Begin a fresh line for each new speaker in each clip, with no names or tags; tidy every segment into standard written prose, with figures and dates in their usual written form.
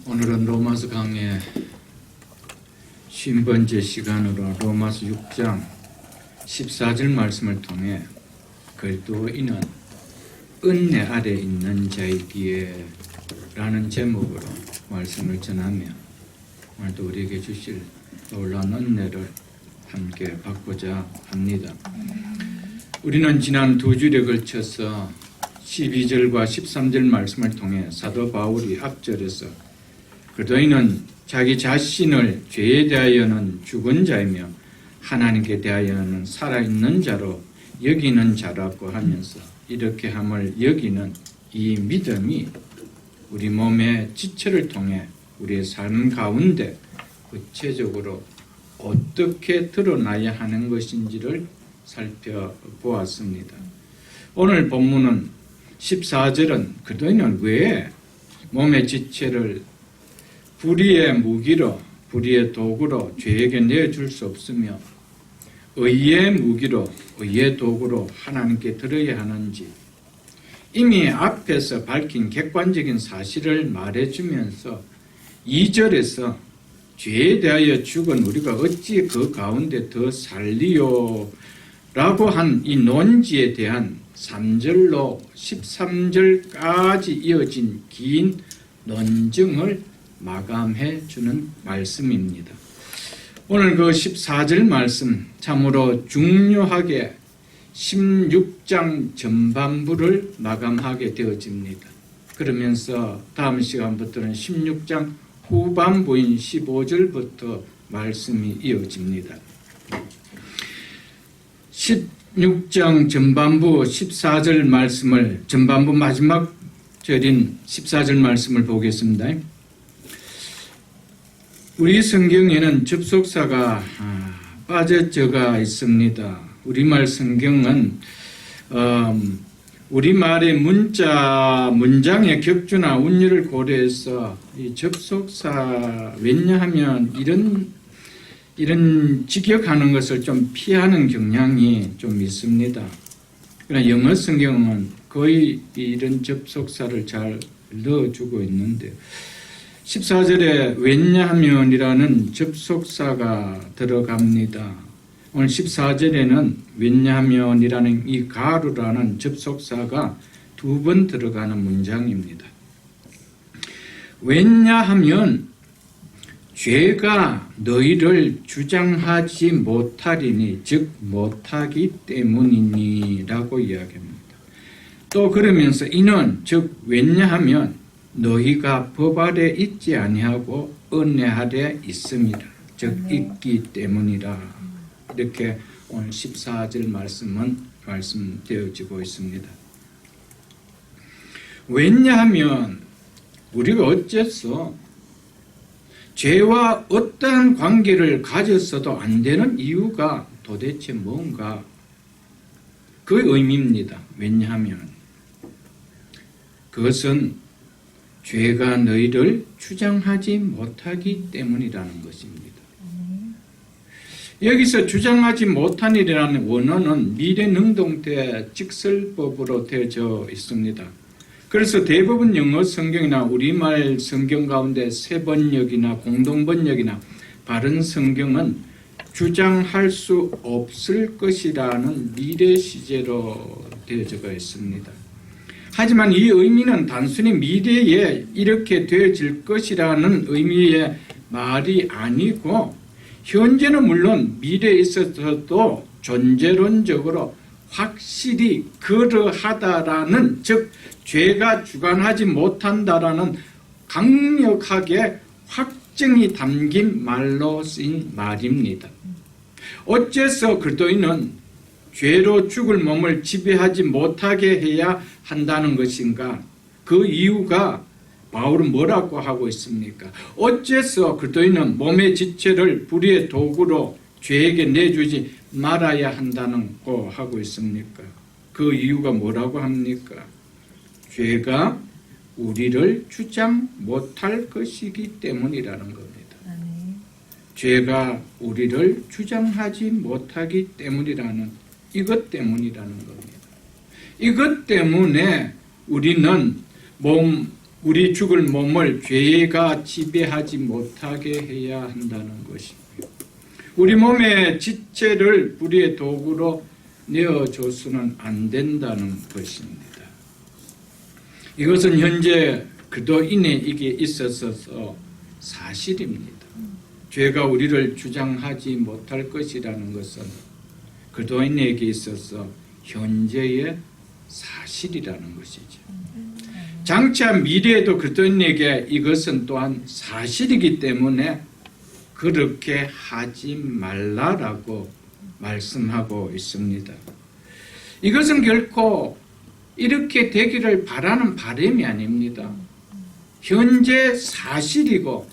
오늘은 로마서 강의 50번째 시간으로 로마서 6장 14절 말씀을 통해 그리스도인은 은혜 아래 있는 자이기에 라는 제목으로 말씀을 전하며 오늘도 우리에게 주실 놀라운 은혜를 함께 받고자 합니다. 우리는 지난 두 주일에 걸쳐서 12절과 13절 말씀을 통해 사도 바울이 앞절에서 그리스도인은 자기 자신을 죄에 대하여는 죽은 자이며 하나님께 대하여는 살아있는 자로 여기는 자라고 하면서 이렇게 함을 여기는 이 믿음이 우리 몸의 지체를 통해 우리의 삶 가운데 구체적으로 어떻게 드러나야 하는 것인지를 살펴보았습니다. 오늘 본문은 14절은 그리스도인은 왜 몸의 지체를 불의의 무기로, 불의의 도구로 죄에게 내줄 수 없으며 의의 무기로, 의의 도구로 하나님께 드려야 하는지 이미 앞에서 밝힌 객관적인 사실을 말해주면서 2절에서 죄에 대하여 죽은 우리가 어찌 그 가운데 더 살리요? 라고 한 이 논지에 대한 3절로 13절까지 이어진 긴 논증을 마감해 주는 말씀입니다. 오늘 그 14절 말씀 참으로 중요하게 16장 전반부를 마감하게 되어집니다. 그러면서 다음 시간부터는 16장 후반부인 15절부터 말씀이 이어집니다. 16장 전반부 14절 말씀을 전반부 마지막 절인 14절 말씀을 보겠습니다. 우리 성경에는 접속사가 빠져져가 있습니다. 우리말 성경은 우리말의 문장의 격주나 운율을 고려해서 이 접속사 왜냐하면 이런 직역하는 것을 좀 피하는 경향이 좀 있습니다. 그러나 영어 성경은 거의 이런 접속사를 잘 넣어주고 있는데 14절에 왜냐하면이라는 접속사가 들어갑니다. 오늘 14절에는 왜냐하면이라는 이 가루라는 접속사가 2번 들어가는 문장입니다. 왜냐하면 죄가 너희를 주장하지 못하리니 즉 못하기 때문이니 라고 이야기합니다. 또 그러면서 이는 즉 왜냐하면 너희가 법 아래 있지 아니하고 은혜 아래 있습니다. 즉 있기 때문이라. 이렇게 오늘 14절 말씀은 말씀되어지고 있습니다. 왜냐하면 우리가 어째서 죄와 어떠한 관계를 가졌어도 안 되는 이유가 도대체 뭔가 그 의미입니다. 왜냐하면 그것은 죄가 너희를 주장하지 못하기 때문이라는 것입니다. 여기서 주장하지 못하니라는 원어는 미래 능동태 직설법으로 되어져 있습니다. 그래서 대부분 영어 성경이나 우리말 성경 가운데 세번역이나 공동번역이나 바른 성경은 주장할 수 없을 것이라는 미래 시제로 되어져 있습니다. 하지만 이 의미는 단순히 미래에 이렇게 되어질 것이라는 의미의 말이 아니고 현재는 물론 미래에 있어서도 존재론적으로 확실히 그러하다라는 즉 죄가 주관하지 못한다라는 강력하게 확증이 담긴 말로 쓰인 말입니다. 어째서 그리스도인은 죄로 죽을 몸을 지배하지 못하게 해야 한다는 것인가? 그 이유가 바울은 뭐라고 하고 있습니까? 어째서 그리스도인은 몸의 지체를 불의의 도구로 죄에게 내주지 말아야 한다고 하고 있습니까? 그 이유가 뭐라고 합니까? 죄가 우리를 주장 못할 것이기 때문이라는 겁니다. 죄가 우리를 주장하지 못하기 때문이라는 이것 때문이라는 겁니다. 이것 때문에 우리는 몸 우리 죽을 몸을 죄가 지배하지 못하게 해야 한다는 것입니다. 우리 몸의 지체를 불의의 도구로 내어줘서는 안 된다는 것입니다. 이것은 현재 그리스도인에게 있어서 사실입니다. 죄가 우리를 주장하지 못할 것이라는 것은 그리스도인에게 있어서 현재의 사실이라는 것이죠. 장차 미래에도 그리스도인에게 이것은 또한 사실이기 때문에 그렇게 하지 말라라고 말씀하고 있습니다. 이것은 결코 이렇게 되기를 바라는 바람이 아닙니다. 현재 사실이고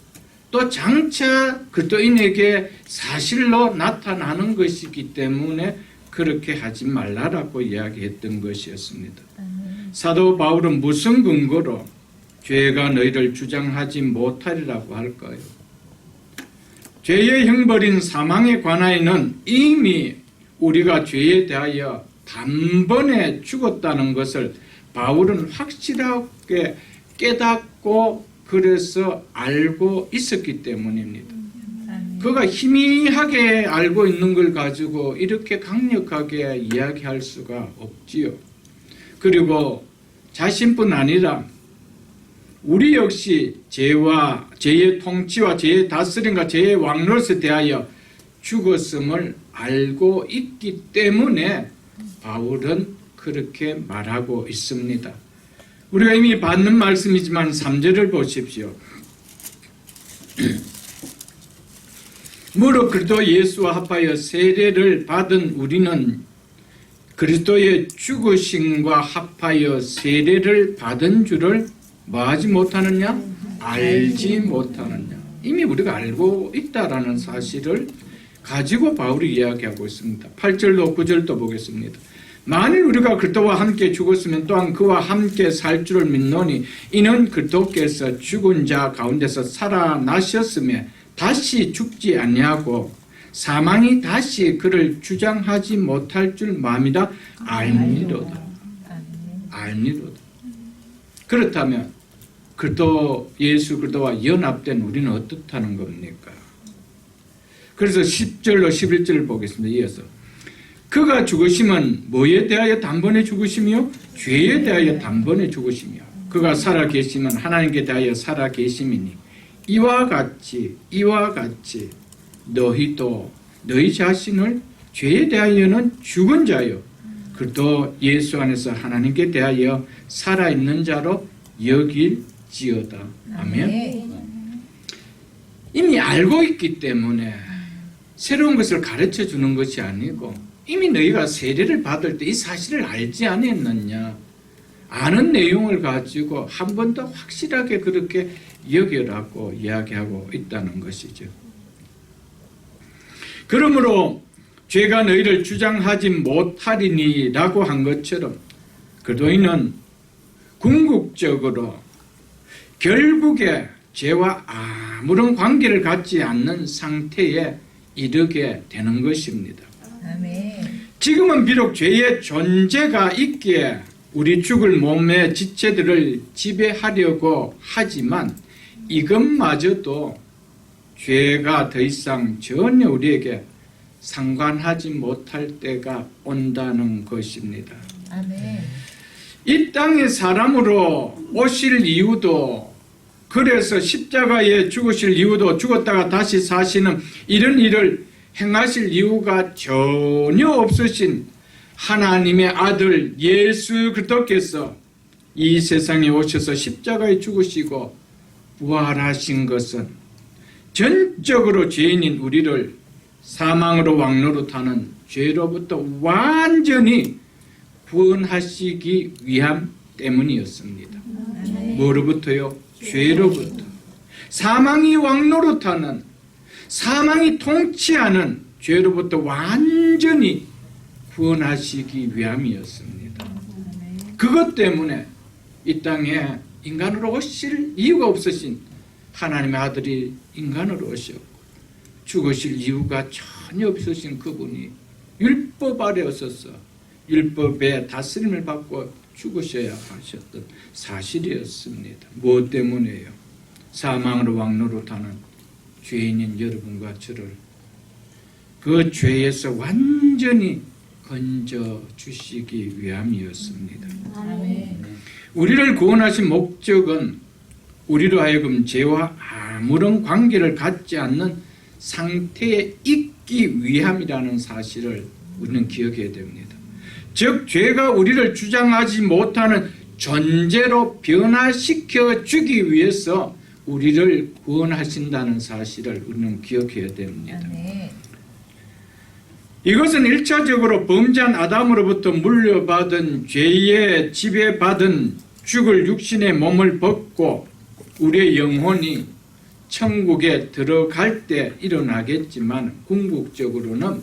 또 장차 그리스도인에게 사실로 나타나는 것이기 때문에 그렇게 하지 말라라고 이야기했던 것이었습니다. 사도 바울은 무슨 근거로 죄가 너희를 주장하지 못하리라고 할까요? 죄의 형벌인 사망에 관하여는 이미 우리가 죄에 대하여 단번에 죽었다는 것을 바울은 확실하게 깨닫고 그래서 알고 있었기 때문입니다. 그가 희미하게 알고 있는 걸 가지고 이렇게 강력하게 이야기할 수가 없지요. 그리고 자신뿐 아니라 우리 역시 죄와 죄의 통치와 죄의 다스림과 죄의 왕노릇에 대하여 죽었음을 알고 있기 때문에 바울은 그렇게 말하고 있습니다. 우리가 이미 받는 말씀이지만 3절을 보십시오. 무릇 그리스도 예수와 합하여 세례를 받은 우리는 그리스도의 죽으심과 합하여 세례를 받은 줄을 뭐하지 못하느냐? 알지 못하느냐? 이미 우리가 알고 있다라는 사실을 가지고 바울이 이야기하고 있습니다. 8절도 9절도 보겠습니다. 만일 우리가 그리스도와 함께 죽었으면 또한 그와 함께 살 줄을 믿노니 이는 그리스도께서 죽은 자 가운데서 살아나셨으며 다시 죽지 아니하고 사망이 다시 그를 주장하지 못할 줄 마음이라 알미로다. 알미로다. 그렇다면 그리스도 예수 그리스도와 연합된 우리는 어떻다는 겁니까? 그래서 10절로 11절을 보겠습니다. 이어서 그가 죽으심은 뭐에 대하여 단번에 죽으시며 죄에 대하여 단번에 죽으시며 그가 살아계심은 하나님께 대하여 살아계심이니 이와 같이 너희도 너희 자신을 죄에 대하여는 죽은 자요 그리스도 예수 안에서 하나님께 대하여 살아있는 자로 여길지어다. 아멘. 이미 알고 있기 때문에 새로운 것을 가르쳐 주는 것이 아니고 이미 너희가 세례를 받을 때 이 사실을 알지 않았느냐, 아는 내용을 가지고 한 번 더 확실하게 그렇게 여겨라고 이야기하고 있다는 것이죠. 그러므로 죄가 너희를 주장하지 못하리니라고 한 것처럼 그리스도인은 궁극적으로 결국에 죄와 아무런 관계를 갖지 않는 상태에 이르게 되는 것입니다. 지금은 비록 죄의 존재가 있기에 우리 죽을 몸의 지체들을 지배하려고 하지만 이것마저도 죄가 더 이상 전혀 우리에게 상관하지 못할 때가 온다는 것입니다. 이 땅에 사람으로 오실 이유도, 그래서 십자가에 죽으실 이유도, 죽었다가 다시 사시는 이런 일을 행하실 이유가 전혀 없으신 하나님의 아들 예수 그리스도께서 이 세상에 오셔서 십자가에 죽으시고 부활하신 것은 전적으로 죄인인 우리를 사망으로 왕노릇하는 죄로부터 완전히 구원하시기 위함 때문이었습니다. 뭐로부터요? 죄로부터. 사망이 왕노릇하는, 사망이 통치하는 죄로부터 완전히 구원하시기 위함이었습니다. 그것 때문에 이 땅에 인간으로 오실 이유가 없으신 하나님의 아들이 인간으로 오셨고 죽으실 이유가 전혀 없으신 그분이 율법 아래 오셔서 율법의 다스림을 받고 죽으셔야 하셨던 사실이었습니다. 무엇 때문에요? 사망으로 왕노릇하는 죄인인 여러분과 저를 그 죄에서 완전히 건져 주시기 위함이었습니다. 우리를 구원하신 목적은 우리로 하여금 죄와 아무런 관계를 갖지 않는 상태에 있기 위함이라는 사실을 우리는 기억해야 됩니다. 즉 죄가 우리를 주장하지 못하는 존재로 변화시켜 주기 위해서 우리를 구원하신다는 사실을 우리는 기억해야 됩니다. 이것은 1차적으로 범죄한 아담으로부터 물려받은 죄에 지배받은 죽을 육신의 몸을 벗고 우리의 영혼이 천국에 들어갈 때 일어나겠지만 궁극적으로는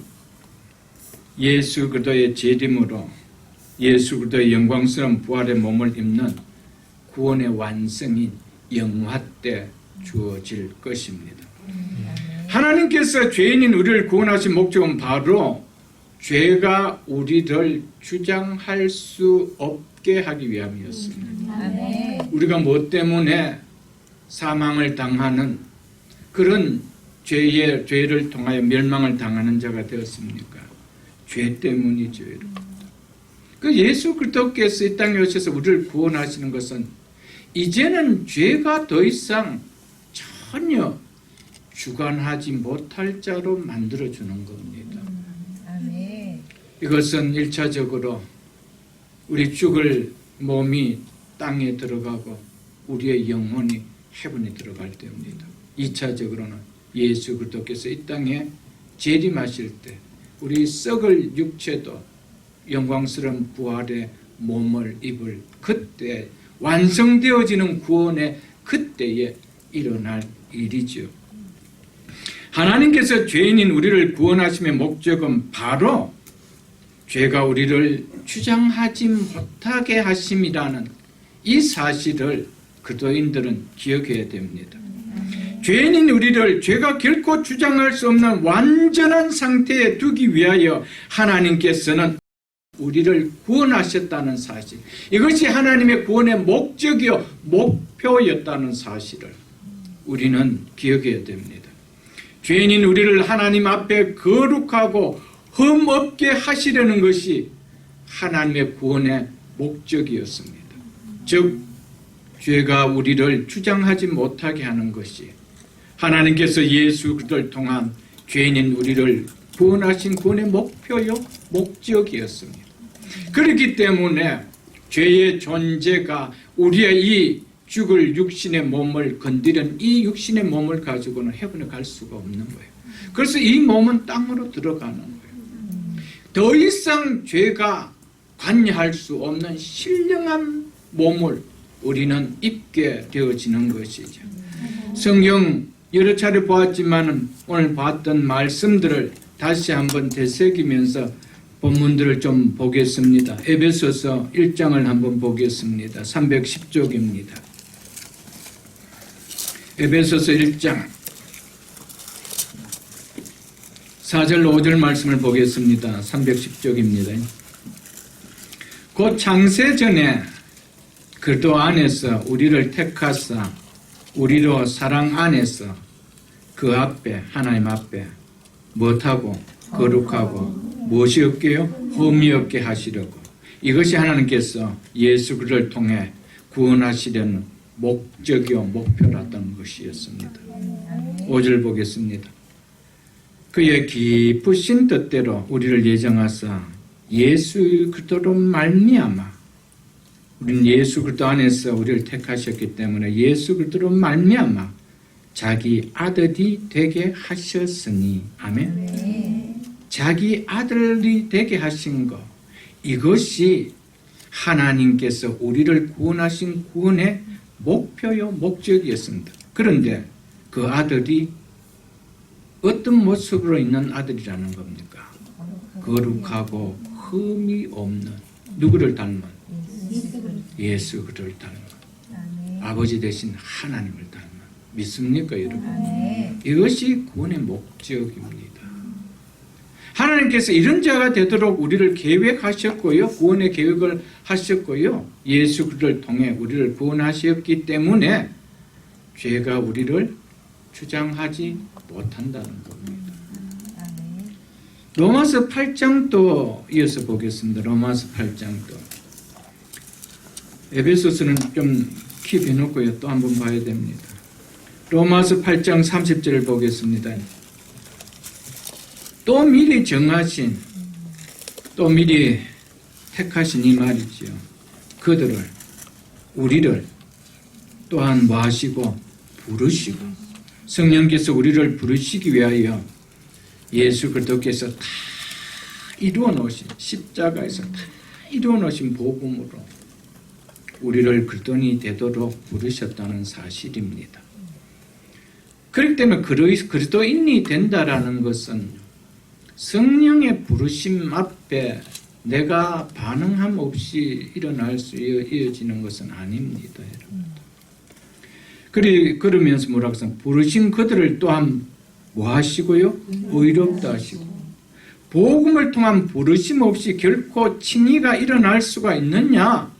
예수 그리스도의 재림으로 예수 그리스도의 영광스러운 부활의 몸을 입는 구원의 완성인 영화 때 주어질 것입니다. 하나님께서 죄인인 우리를 구원하신 목적은 바로 죄가 우리를 주장할 수 없게 하기 위함이었습니다. 우리가 무엇 때문에 사망을 당하는 그런 죄를 통하여 멸망을 당하는 자가 되었습니까? 죄 때문이죠. 그 예수 그리스도께서 이 땅에 오셔서 우리를 구원하시는 것은 이제는 죄가 더 이상 전혀 주관하지 못할 자로 만들어주는 겁니다. 이것은 1차적으로 우리 죽을 몸이 땅에 들어가고 우리의 영혼이 헤븐에 들어갈 때입니다. 2차적으로는 예수 그리스도께서 이 땅에 재림하실 때 우리 썩을 육체도 영광스러운 부활의 몸을 입을 그때 완성되어지는 구원의 그때에 일어날 일이죠. 하나님께서 죄인인 우리를 구원하심의 목적은 바로 죄가 우리를 주장하지 못하게 하심이라는 이 사실을 그리스도인들은 기억해야 됩니다. 죄인인 우리를 죄가 결코 주장할 수 없는 완전한 상태에 두기 위하여 하나님께서는 우리를 구원하셨다는 사실, 이것이 하나님의 구원의 목적이요 목표였다는 사실을 우리는 기억해야 됩니다. 죄인인 우리를 하나님 앞에 거룩하고 흠없게 하시려는 것이 하나님의 구원의 목적이었습니다. 즉 죄가 우리를 주장하지 못하게 하는 것이 하나님께서 예수 그리스도를 통한 죄인인 우리를 구원하신 구원의 목표요 목적이었습니다. 그렇기 때문에 죄의 존재가 우리의 이 죽을 육신의 몸을 건드린 이 육신의 몸을 가지고는 헤븐에 갈 수가 없는 거예요. 그래서 이 몸은 땅으로 들어가는 거예요. 더 이상 죄가 관여할 수 없는 신령한 몸을 우리는 입게 되어지는 것이죠. 성경 여러 차례 보았지만 오늘 봤던 말씀들을 다시 한번 되새기면서 본문들을 좀 보겠습니다. 에베소서 1장을 한번 보겠습니다. 310쪽입니다. 에베소서 1장 4절로 5절 말씀을 보겠습니다. 310쪽입니다. 곧 창세전에 그리스도 안에서 우리를 택하사 우리로 사랑 안에서 그 앞에 하나님 앞에 무엇하고 거룩하고 무엇이 없게요? 흠이 없게 하시려고 이것이 하나님께서 예수 그리스도를 통해 구원하시려는 목적이요 목표라던 것이었습니다. 5절 보겠습니다. 그의 깊으신 뜻대로 우리를 예정하사 예수 그리스도로 말미암아 우리는 예수 그리스도 안에서 우리를 택하셨기 때문에 예수 그리스도로 말미암아 자기 아들이 되게 하셨으니 아멘. 자기 아들이 되게 하신 것 이것이 하나님께서 우리를 구원하신 구원의 목표요 목적이었습니다. 그런데 그 아들이 어떤 모습으로 있는 아들이라는 겁니까? 거룩하고 흠이 없는 누구를 닮은? 예수 그리스도를 닮은 아버지 대신 하나님을 닮은 믿습니까 여러분? 이것이 구원의 목적입니다. 하나님께서 이런 자가 되도록 우리를 계획하셨고요. 구원의 계획을 하셨고요. 예수 그리스도를 통해 우리를 구원하셨기 때문에 죄가 우리를 주장하지 못한다는 겁니다. 로마서 8장도 이어서 보겠습니다. 로마서 8장도. 에베소서는 좀 킵해놓고요. 또 한번 봐야 됩니다. 로마서 8장 30절을 보겠습니다. 또 미리 정하신, 또 미리 택하신 이 말이지요. 그들을, 우리를 또한 뭐 하시고 부르시고, 성령께서 우리를 부르시기 위하여 예수 그리스도께서 다 이루어 놓으신, 십자가에서 다 이루어 놓으신 복음으로 우리를 그리스도인이 되도록 부르셨다는 사실입니다. 그렇기 때문에 그리스도인이 된다라는 것은 성령의 부르심 앞에 내가 반응함 없이 일어날 수 이어지는 것은 아닙니다. 그러면서 뭐라고 하세요? 부르신 그들을 또한 뭐 하시고요? 의롭다 하시고. 복음을 통한 부르심 없이 결코 칭의가 일어날 수가 있느냐?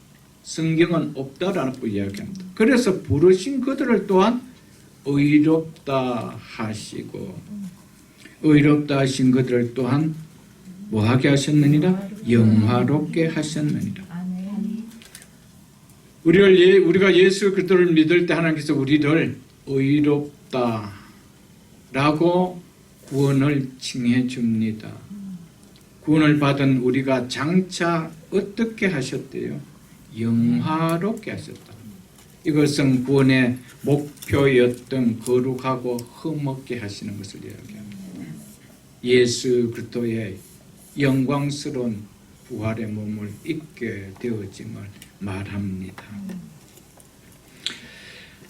성경은 없다라고 이야기합니다. 그래서 부르신 그들을 또한 의롭다 하시고, 의롭다 하신 그들을 또한 뭐하게 하셨느니라? 영화롭게 하셨느니라. 우리가 예수 그리스도를 믿을 때 하나님께서 우리를 의롭다 라고 구원을 칭해 줍니다. 구원을 받은 우리가 장차 어떻게 하셨대요? 영화롭게 하셨다. 이것은 구원의 목표였던 거룩하고 흠없게 하시는 것을 이야기합니다. 예수 그리스도의 영광스러운 부활의 몸을 입게 되어짐을 말합니다.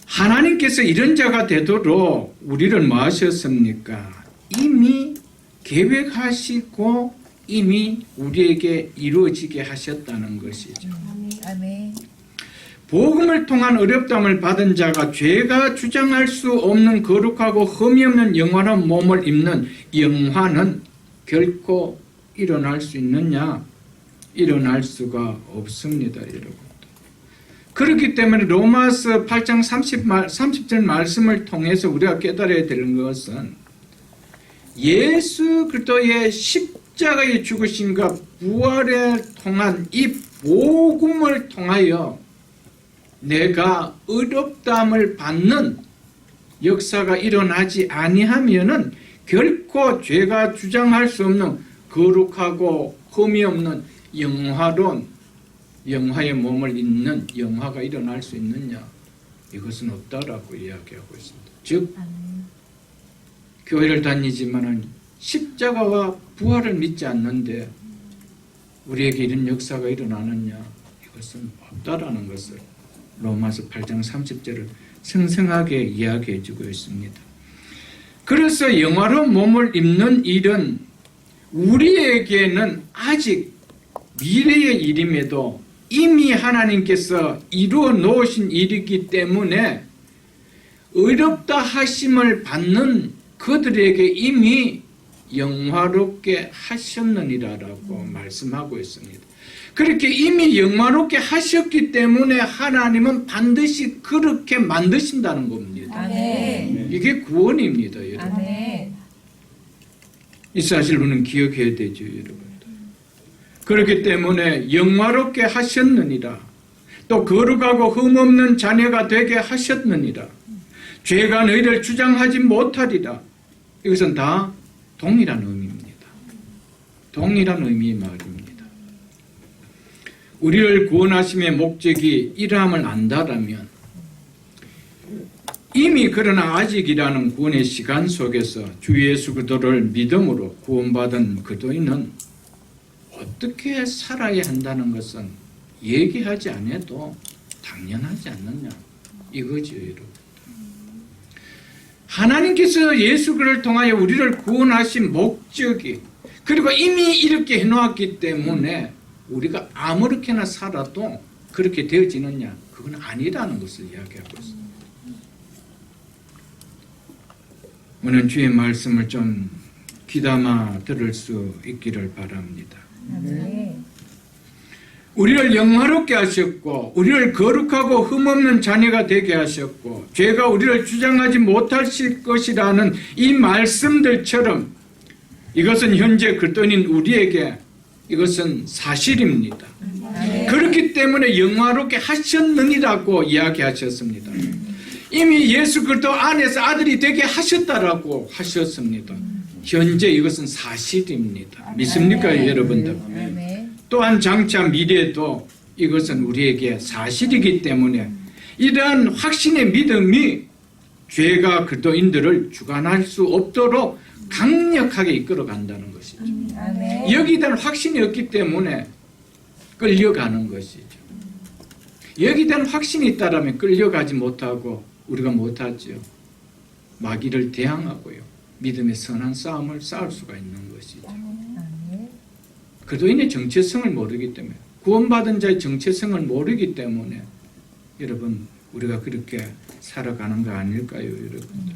하나님께서 이런 자가 되도록 우리를 뭐 하셨습니까? 이미 계획하시고 이미 우리에게 이루어지게 하셨다는 것이죠.
아멘.
복음을 통한 어렵담을 받은 자가 죄가 주장할 수 없는 거룩하고 흠이 없는 영원한 몸을 입는 영화는 결코 일어날 수 있느냐? 일어날 수가 없습니다, 여러분. 그렇기 때문에 로마서 8장 30절 말씀을 통해서 우리가 깨달아야 되는 것은 예수 그리스도의 십자가의 죽으심과 부활에 통한 이 복음을 통하여 내가 의롭다함을 받는 역사가 일어나지 아니하면은 결코 죄가 주장할 수 없는 거룩하고 흠이 없는 영화로운 영화의 몸을 입는 영화가 일어날 수 있느냐? 이것은 없다라고 이야기하고 있습니다. 즉 교회를 다니지만은 십자가와 부활을 믿지 않는데 우리에게 이런 역사가 일어나느냐? 이것은 없다라는 것을 로마서 8장 30절을 생생하게 이야기해 주고 있습니다. 그래서 영화로운 몸을 입는 일은 우리에게는 아직 미래의 일임에도 이미 하나님께서 이루어 놓으신 일이기 때문에 의롭다 하심을 받는 그들에게 이미 영화롭게 하셨느니라라고 말씀하고 있습니다. 그렇게 이미 영화롭게 하셨기 때문에 하나님은 반드시 그렇게 만드신다는 겁니다.
아멘.
이게 구원입니다, 여러분.
아멘.
이 사실을 우리는 기억해야 되죠, 여러분. 그렇기 때문에 영화롭게 하셨느니라. 또 거룩하고 흠없는 자녀가 되게 하셨느니라. 죄가 너희를 주장하지 못하리라. 이것은 다 동일한 의미입니다. 동일한 의미의 말입니다. 우리를 구원하심의 목적이 이러함을 안다라면 이미 그러나 아직이라는 구원의 시간 속에서 주 예수 그리스도를 믿음으로 구원받은 그리스도인은 어떻게 살아야 한다는 것은 얘기하지 않아도 당연하지 않느냐 이거죠, 여러분. 하나님께서 예수 그리스도를 통하여 우리를 구원하신 목적이 그리고 이미 이렇게 해놓았기 때문에 우리가 아무렇게나 살아도 그렇게 되어지느냐 그건 아니라는 것을 이야기하고 있습니다. 오늘 주의 말씀을 좀 귀담아 들을 수 있기를 바랍니다.
아멘.
우리를 영화롭게 하셨고 우리를 거룩하고 흠없는 자녀가 되게 하셨고 죄가 우리를 주장하지 못할 것이라는 이 말씀들처럼 이것은 현재 그리스도인 우리에게 이것은 사실입니다. 그렇기 때문에 영화롭게 하셨느니라고 이야기하셨습니다. 이미 예수 그리스도 안에서 아들이 되게 하셨다라고 하셨습니다. 현재 이것은 사실입니다. 믿습니까, 여러분들? 또한 장차 미래도 이것은 우리에게 사실이기 때문에 이러한 확신의 믿음이 죄가 그리스도인들을 주관할 수 없도록 강력하게 이끌어 간다는 것이죠. 여기에 대한 확신이 없기 때문에 끌려가는 것이죠. 여기에 대한 확신이 있다면 끌려가지 못하고 우리가 못하죠. 마귀를 대항하고요. 믿음의 선한 싸움을 싸울 수가 있는 것이죠. 그리스도인의 정체성을 모르기 때문에 구원받은 자의 정체성을 모르기 때문에 여러분 우리가 그렇게 살아가는 거 아닐까요, 여러분들?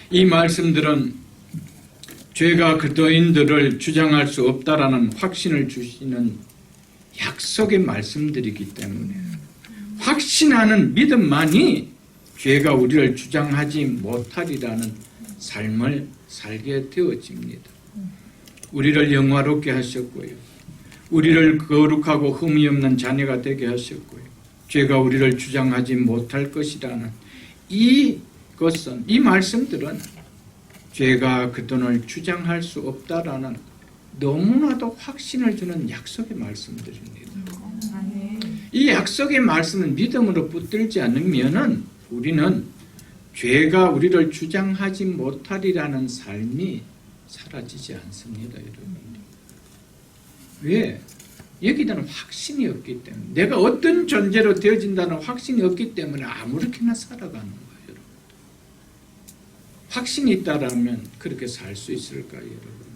이 말씀들은 죄가 그리스도인들을 주장할 수 없다라는 확신을 주시는 약속의 말씀들이기 때문에 확신하는 믿음만이 죄가 우리를 주장하지 못하리라는 삶을 살게 되어집니다. 우리를 영화롭게 하셨고요. 우리를 거룩하고 흠이 없는 자녀가 되게 하셨고요. 죄가 우리를 주장하지 못할 것이라는 이것은, 이 말씀들은 죄가 그리스도를 주장할 수 없다라는 너무나도 확신을 주는 약속의 말씀들입니다. 이 약속의 말씀을 믿음으로 붙들지 않으면은 우리는 죄가 우리를 주장하지 못하리라는 삶이 사라지지 않습니다, 여러분. 왜? 여기에 대한 확신이 없기 때문에, 내가 어떤 존재로 되어진다는 확신이 없기 때문에 아무렇게나 살아가는 거예요, 여러분. 확신이 있다라면 그렇게 살 수 있을까요, 여러분?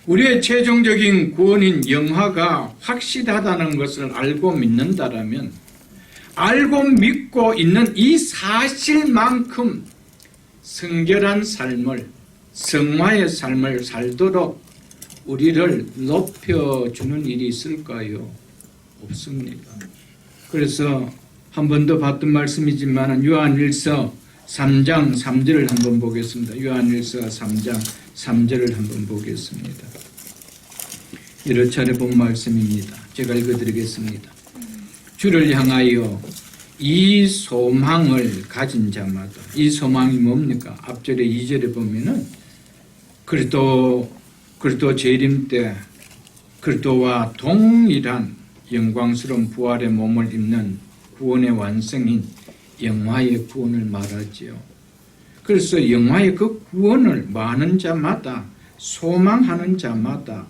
우리의 최종적인 구원인 영화가 확실하다는 것을 알고 믿는다라면 알고 믿고 있는 이 사실만큼 성결한 삶을, 성화의 삶을 살도록 우리를 높여주는 일이 있을까요? 없습니다. 그래서 한 번 더 봤던 말씀이지만 요한일서 3장 3절을 한번 보겠습니다. 요한일서 3장 3절을 한번 보겠습니다. 여러 차례 본 말씀입니다. 제가 읽어드리겠습니다. 주를 향하여 이 소망을 가진 자마다, 이 소망이 뭡니까? 앞절에 2절에 보면은 그리스도 재림 때 그리스도와 동일한 영광스러운 부활의 몸을 입는 구원의 완성인 영화의 구원을 말하지요. 그래서 영화의 그 구원을 많은 자마다, 소망하는 자마다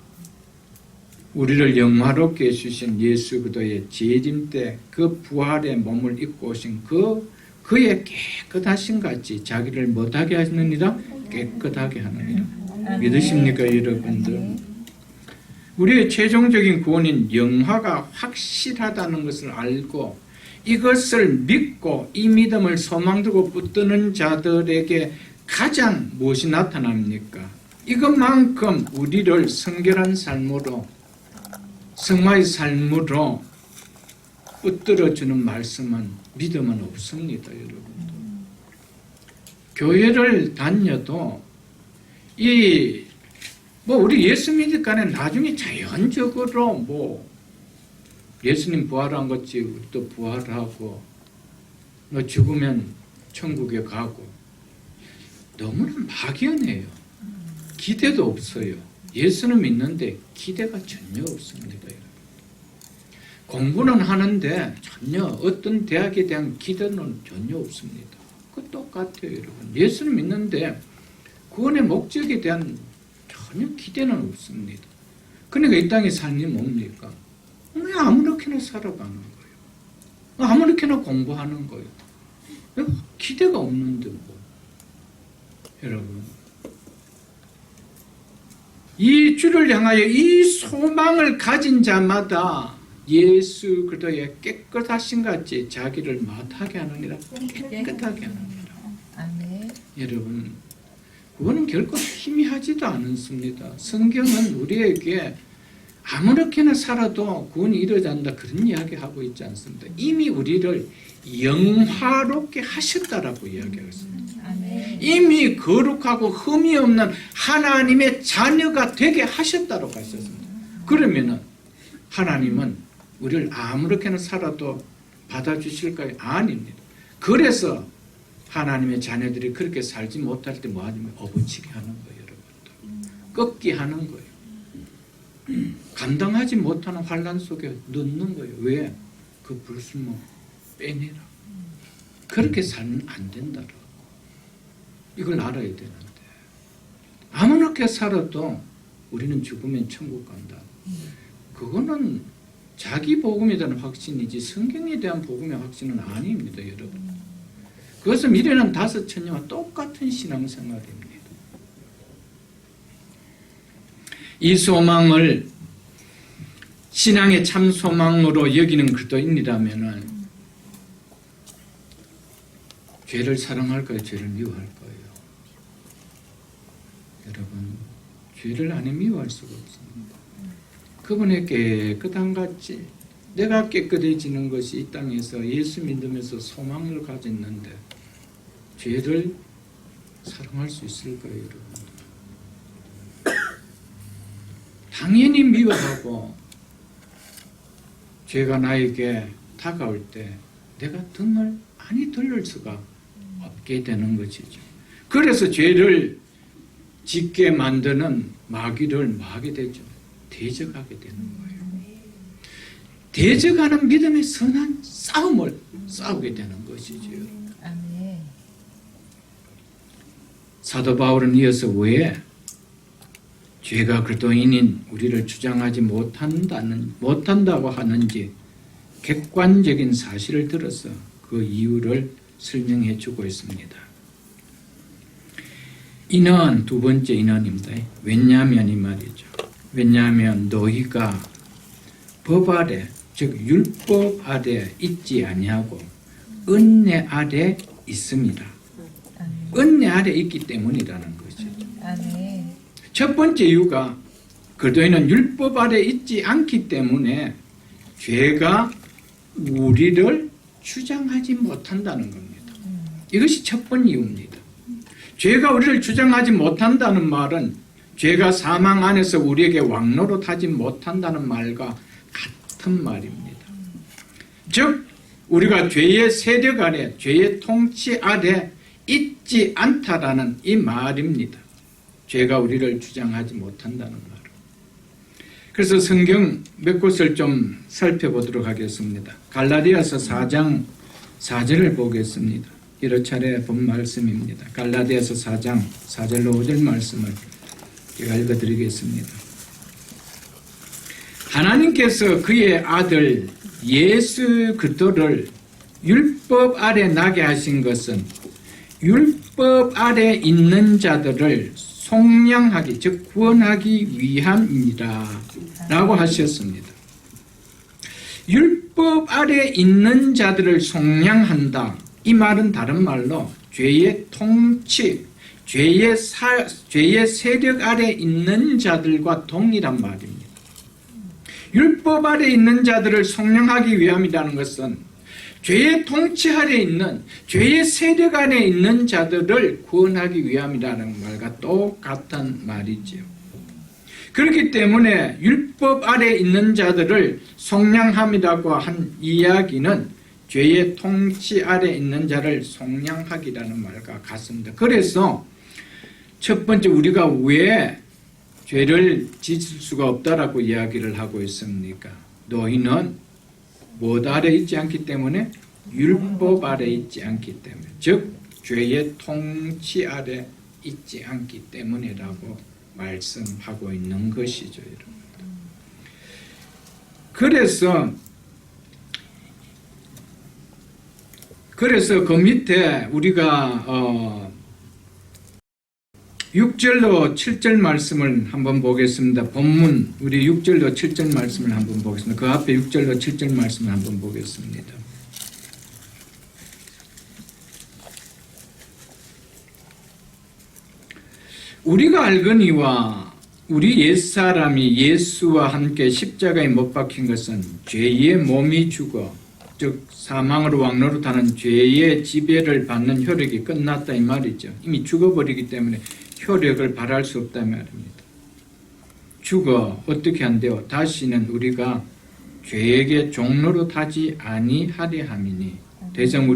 우리를 영화롭게 해주신 예수 그리스도의 재림 때 그 부활의 몸을 입고 오신 그의 깨끗하신 같이 자기를 못하게 하느니라? 깨끗하게 하느니라. 믿으십니까, 여러분들? 우리의 최종적인 구원인 영화가 확실하다는 것을 알고 이것을 믿고 이 믿음을 소망두고 붙드는 자들에게 가장 무엇이 나타납니까? 이것만큼 우리를 성결한 삶으로, 성화의 삶으로 붙들어주는 말씀은, 믿음은 없습니다, 여러분들. 교회를 다녀도 우리 예수 믿으니까 나중에 자연적으로 예수님 부활한 것이 우리도 부활하고 너 죽으면 천국에 가고 너무나 막연해요. 기대도 없어요. 예수는 믿는데 기대가 전혀 없습니다. 공부는 하는데 전혀 어떤 대학에 대한 기대는 전혀 없습니다. 그거 똑같아요, 여러분. 예수는 믿는데 구원의 목적에 대한 전혀 기대는 없습니다. 그러니까 이 땅의 삶이 뭡니까? 그냥 아무렇게나 살아가는 거예요. 아무렇게나 공부하는 거예요. 기대가 없는데 뭐. 여러분, 이 주를 향하여 이 소망을 가진 자마다 예수 그리스도의 깨끗하신 같이 자기를 못하게 하느니라. 깨끗하게 하느니라.
아멘.
여러분, 그거는 결코 희미하지도 않습니다. 성경은 우리에게 아무렇게나 살아도 구원이 이루어진다 그런 이야기하고 있지 않습니다. 이미 우리를 영화롭게 하셨다라고 이야기하고 있습니다.
아멘.
이미 거룩하고 흠이 없는 하나님의 자녀가 되게 하셨다고 하셨습니다. 그러면은 하나님은 우리를 아무렇게나 살아도 받아주실까요? 아닙니다. 그래서 하나님의 자녀들이 그렇게 살지 못할 때 뭐하냐면 어부치게 하는 거예요. 여러분들. 꺾게 하는 거예요. 감당하지 못하는 환난 속에 넣는 거예요. 왜? 그 불순모 빼내라. 그렇게 살면 안 된다라고. 이걸 알아야 되는데 아무렇게 살아도 우리는 죽으면 천국 간다. 그거는 자기 복음에 대한 확신이지 성경에 대한 복음의 확신은 아닙니다. 여러분. 그것은 미래는 다섯 천녀와 똑같은 신앙생활입니다. 이 소망을 신앙의 참 소망으로 여기는 그리스도인이라면 죄를 사랑할까요? 죄를 미워할까요? 여러분, 죄를 안에 미워할 수가 없습니다. 그분의 깨끗한 같이 내가 깨끗해지는 것이 이 땅에서 예수 믿으면서 소망을 가졌는데 죄를 사랑할 수 있을까요, 여러분? 당연히 미워하고 죄가 나에게 다가올 때 내가 등을 많이 돌릴 수가 없게 되는 것이죠. 그래서 죄를 짓게 만드는 마귀를 뭐하게 되죠? 대적하게 되는 거예요. 대적하는 믿음의 선한 싸움을 싸우게 되는 것이죠.
아멘.
사도 바울은 이어서 왜 죄가 그리스도인인 우리를 주장하지 못한다고 하는지 객관적인 사실을 들어서 그 이유를 설명해 주고 있습니다. 이는 두 번째 인원입니다. 왜냐하면 이 말이죠. 왜냐하면 너희가 법 아래, 즉 율법 아래 있지 아니하고 은혜 아래 있습니다. 은혜 아래 있기 때문이라는 것이죠.
아멘.
첫 번째 이유가 그리스도인은 율법 아래 있지 않기 때문에 죄가 우리를 주장하지 못한다는 겁니다. 이것이 첫 번째 이유입니다. 죄가 우리를 주장하지 못한다는 말은 죄가 사망 안에서 우리에게 왕노릇하지 못한다는 말과 같은 말입니다. 즉 우리가 죄의 세력 아래, 죄의 통치 아래 있지 않다라는 이 말입니다. 죄가 우리를 주장하지 못한다는 말. 그래서 성경 몇 곳을 좀 살펴보도록 하겠습니다. 갈라디아서 4장 4절을 보겠습니다. 여러 차례 본 말씀입니다. 갈라디아서 4장 4절로 5절 말씀을 제가 읽어드리겠습니다. 하나님께서 그의 아들 예수 그리스도를 율법 아래 나게 하신 것은 율법 아래 있는 자들을 속량하기, 즉 구원하기 위함이니라 라고 하셨습니다. 율법 아래 있는 자들을 속량한다. 이 말은 다른 말로 죄의 통치, 죄의 세력 아래 있는 자들과 동일한 말입니다. 율법 아래 있는 자들을 속량하기 위함이라는 것은 죄의 통치 아래 있는, 죄의 세력 안에 있는 자들을 구원하기 위함이라는 말과 똑같은 말이지요. 그렇기 때문에 율법 아래 있는 자들을 속량함이라고 한 이야기는 죄의 통치 아래 있는 자를 속량하기라는 말과 같습니다. 그래서 첫 번째 우리가 왜 죄를 짓을 수가 없다라고 이야기를 하고 있습니까? 너희는 무엇 아래 있지 않기 때문에 율법 아래 있지 않기 때문에, 즉 죄의 통치 아래 있지 않기 때문이라고 말씀하고 있는 것이죠, 여러분. 그래서 그 밑에 우리가 6절로 7절 말씀을 한번 보겠습니다. 본문 우리 6절로 7절 말씀을 한번 보겠습니다. 그 앞에 6절로 7절 말씀을 한번 보겠습니다. 우리가 알거니와 우리 옛사람이 예수와 함께 십자가에 못 박힌 것은 죄의 몸이 죽어 즉 사망으로 왕노릇하는 죄의 지배를 받는 효력이 끝났다 이 말이죠. 이미 죽어버리기 때문에 효력을 발할 수 없다 말입니다. 죽어 어떻게 한대요? 다시는 우리가 죄에게 종노릇하지 아니하려 함이니 더 이상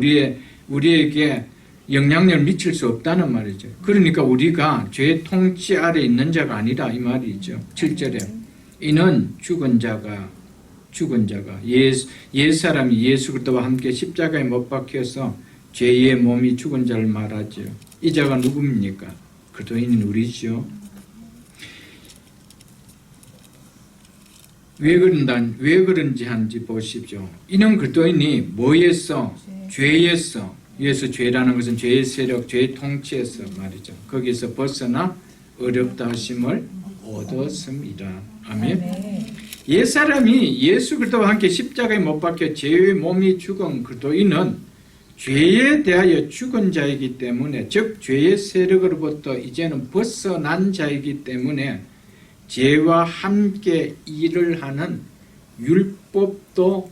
우리에게 영향력을 미칠 수 없다는 말이죠. 그러니까 우리가 죄의 통치 아래 있는 자가 아니라 이 말이죠. 7절에 이는 죽은 자가 옛사람이 예수 그리스도와 함께 십자가에 못 박혀서 죄의 몸이 죽은 자를 말하죠. 이 자가 누굽니까? 그리스도인은 우리죠. 왜 그런지 한지 보십시오. 이는 그리스도인이 뭐에서? 죄에서. 여기서 죄라는 것은 죄의 세력, 죄의 통치에서 말이죠. 거기서 벗어나 어렵다 하심을 얻었습니다. 아멘. 옛사람이 예수 그리스도와 함께 십자가에 못 박혀 죄의 몸이 죽은 그리스도인은 죄에 대하여 죽은 자이기 때문에 즉 죄의 세력으로부터 이제는 벗어난 자이기 때문에 죄와 함께 일을 하는 율법도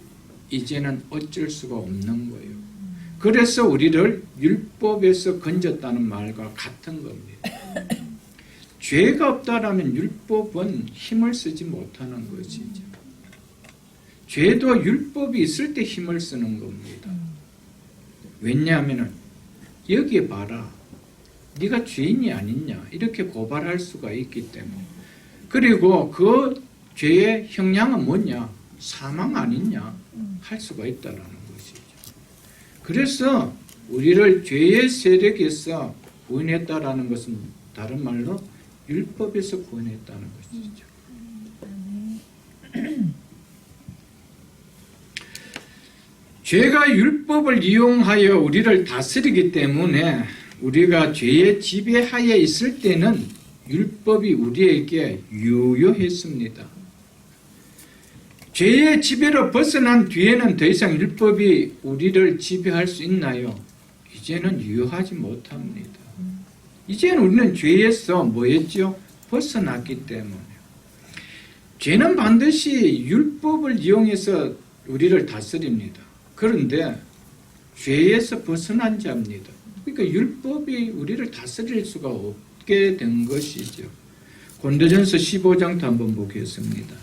이제는 어쩔 수가 없는 거예요. 그래서 우리를 율법에서 건졌다는 말과 같은 겁니다. 죄가 없다라면 율법은 힘을 쓰지 못하는 것이죠. 죄도 율법이 있을 때 힘을 쓰는 겁니다. 왜냐하면 여기에 봐라. 네가 죄인이 아니냐 이렇게 고발할 수가 있기 때문에 그리고 그 죄의 형량은 뭐냐? 사망 아니냐? 할 수가 있다라는 것이죠. 그래서 우리를 죄의 세력에서 구원했다라는 것은 다른 말로 율법에서 구원했다는 것이죠. 죄가 율법을 이용하여 우리를 다스리기 때문에 우리가 죄의 지배하에 있을 때는 율법이 우리에게 유효했습니다. 죄의 지배로 벗어난 뒤에는 더 이상 율법이 우리를 지배할 수 있나요? 이제는 유효하지 못합니다. 이제는 우리는 죄에서 뭐였죠? 벗어났기 때문에. 죄는 반드시 율법을 이용해서 우리를 다스립니다. 그런데 죄에서 벗어난 자입니다. 그러니까 율법이 우리를 다스릴 수가 없게 된 것이죠. 고린도전서 15장도 한번 보겠습니다.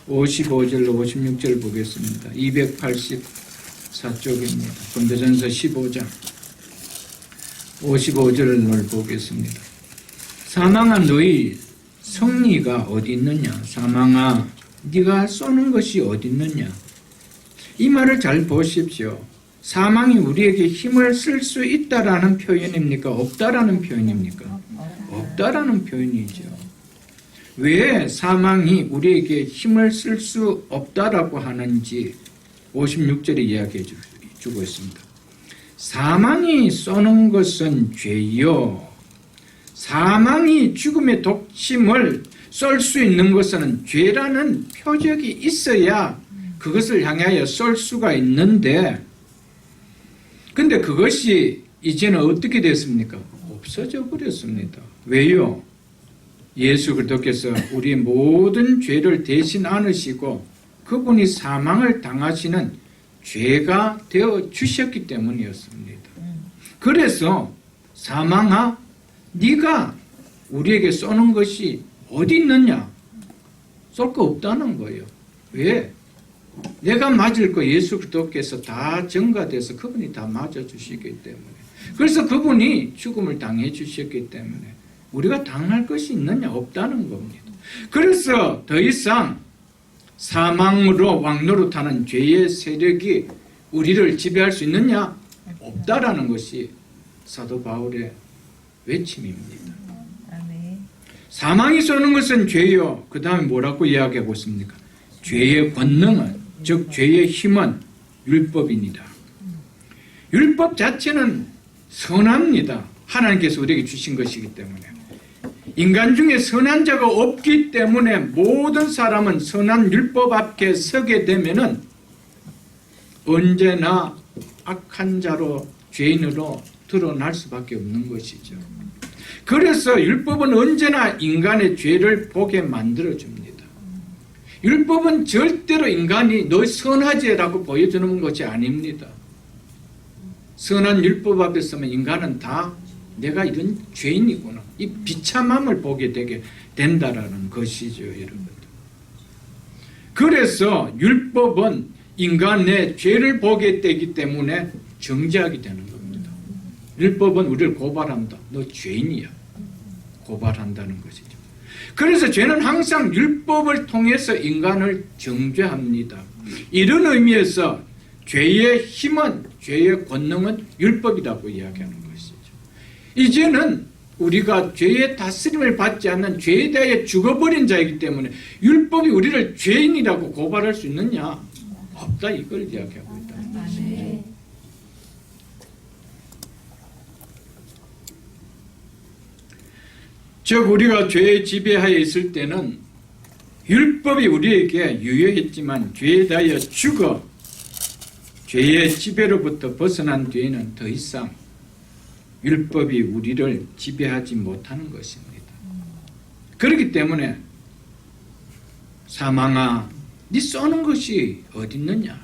55절로 56절 보겠습니다. 284쪽입니다. 고린도전서 15장 55절을 보겠습니다. 사망아 너희 성리가 어디 있느냐? 사망아 네가 쏘는 것이 어디 있느냐? 이 말을 잘 보십시오. 사망이 우리에게 힘을 쓸 수 있다라는 표현입니까? 없다라는 표현입니까? 없다라는 표현이죠. 왜 사망이 우리에게 힘을 쓸 수 없다라고 하는지 56절에 이야기해 주고 있습니다. 사망이 쏘는 것은 죄요. 사망이 죽음의 독침을 쏠 수 있는 것은 죄라는 표적이 있어야 그것을 향하여 쏠 수가 있는데 근데 그것이 이제는 어떻게 됐습니까? 없어져 버렸습니다. 왜요? 예수 그리스도께서 우리의 모든 죄를 대신 안으시고 그분이 사망을 당하시는 죄가 되어 주셨기 때문이었습니다. 그래서 사망아 네가 우리에게 쏘는 것이 어디 있느냐? 쏠 거 없다는 거예요. 왜? 내가 맞을 거 예수 그리스도께서 다 전가돼서 그분이 다 맞아주시기 때문에 그래서 그분이 죽음을 당해 주셨기 때문에 우리가 당할 것이 있느냐? 없다는 겁니다. 그래서 더 이상 사망으로 왕노릇하는 죄의 세력이 우리를 지배할 수 있느냐? 없다라는 것이 사도 바울의 외침입니다. 사망이 쏘는 것은 죄요. 그 다음에 뭐라고 이야기하고 있습니까? 죄의 권능은 즉 죄의 힘은 율법입니다. 율법 자체는 선합니다. 하나님께서 우리에게 주신 것이기 때문에 인간 중에 선한 자가 없기 때문에 모든 사람은 선한 율법 앞에 서게 되면은 언제나 악한 자로 죄인으로 드러날 수밖에 없는 것이죠. 그래서 율법은 언제나 인간의 죄를 보게 만들어줍니다. 율법은 절대로 인간이 너 선하지라고 보여주는 것이 아닙니다. 선한 율법 앞에 서면 인간은 다 내가 이런 죄인이구나, 이 비참함을 보게 되게 된다라는 것이죠, 여러분. 그래서 율법은 인간의 죄를 보게 되기 때문에 정죄하게 되는 겁니다. 율법은 우리를 고발한다. 너 죄인이야. 고발한다는 것이죠. 그래서 죄는 항상 율법을 통해서 인간을 정죄합니다. 이런 의미에서 죄의 힘은, 죄의 권능은 율법이라고 이야기하는 것이죠. 이제는 우리가 죄의 다스림을 받지 않는 죄에 대해 죽어버린 자이기 때문에 율법이 우리를 죄인이라고 고발할 수 있느냐? 없다, 이걸 이야기하고 있다는 것이죠. 즉 우리가 죄의 지배하에 있을 때는 율법이 우리에게 유효했지만 죄에 대하여 죽어 죄의 지배로부터 벗어난 뒤에는 더 이상 율법이 우리를 지배하지 못하는 것입니다. 그렇기 때문에 사망아, 네 쏘는 것이 어디 있느냐?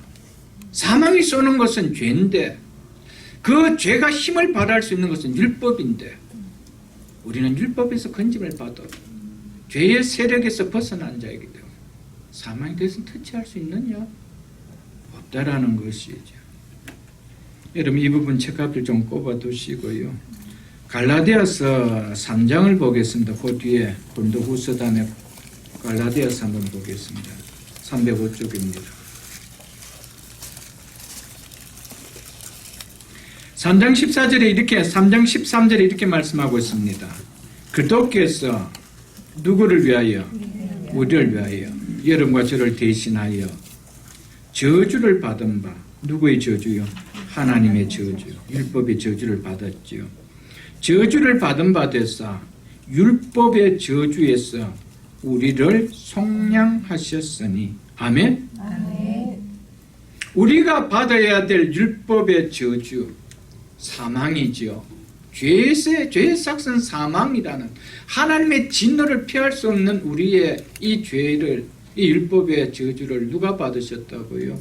사망이 쏘는 것은 죄인데 그 죄가 힘을 발휘할 수 있는 것은 율법인데 우리는 율법에서 건짐을 받아 죄의 세력에서 벗어난 자이기 때문에 사망에 대해서는 터치할 수 있느냐? 없다라는 것이죠. 여러분 이 부분 책값을 좀 꼽아두시고요. 갈라디아서 3장을 보겠습니다. 그 뒤에 고린도후서 다음에 갈라디아서 한번 보겠습니다. 305쪽입니다. 3장 14절에 이렇게 3장 13절에 이렇게 말씀하고 있습니다. 그리스도께서 누구를 위하여? 우리를 위하여 여러분과 저를 대신하여 저주를 받은 바, 누구의 저주요? 하나님의 저주, 율법의 저주를 받았지요. 저주를 받은 바 되사 율법의 저주에서 우리를 속량하셨으니 아멘?
아멘.
우리가 받아야 될 율법의 저주, 사망이지요. 죄의 삭은 사망이라는 하나님의 진노를 피할 수 없는 우리의 이 죄를, 이 율법의 저주를 누가 받으셨다고요?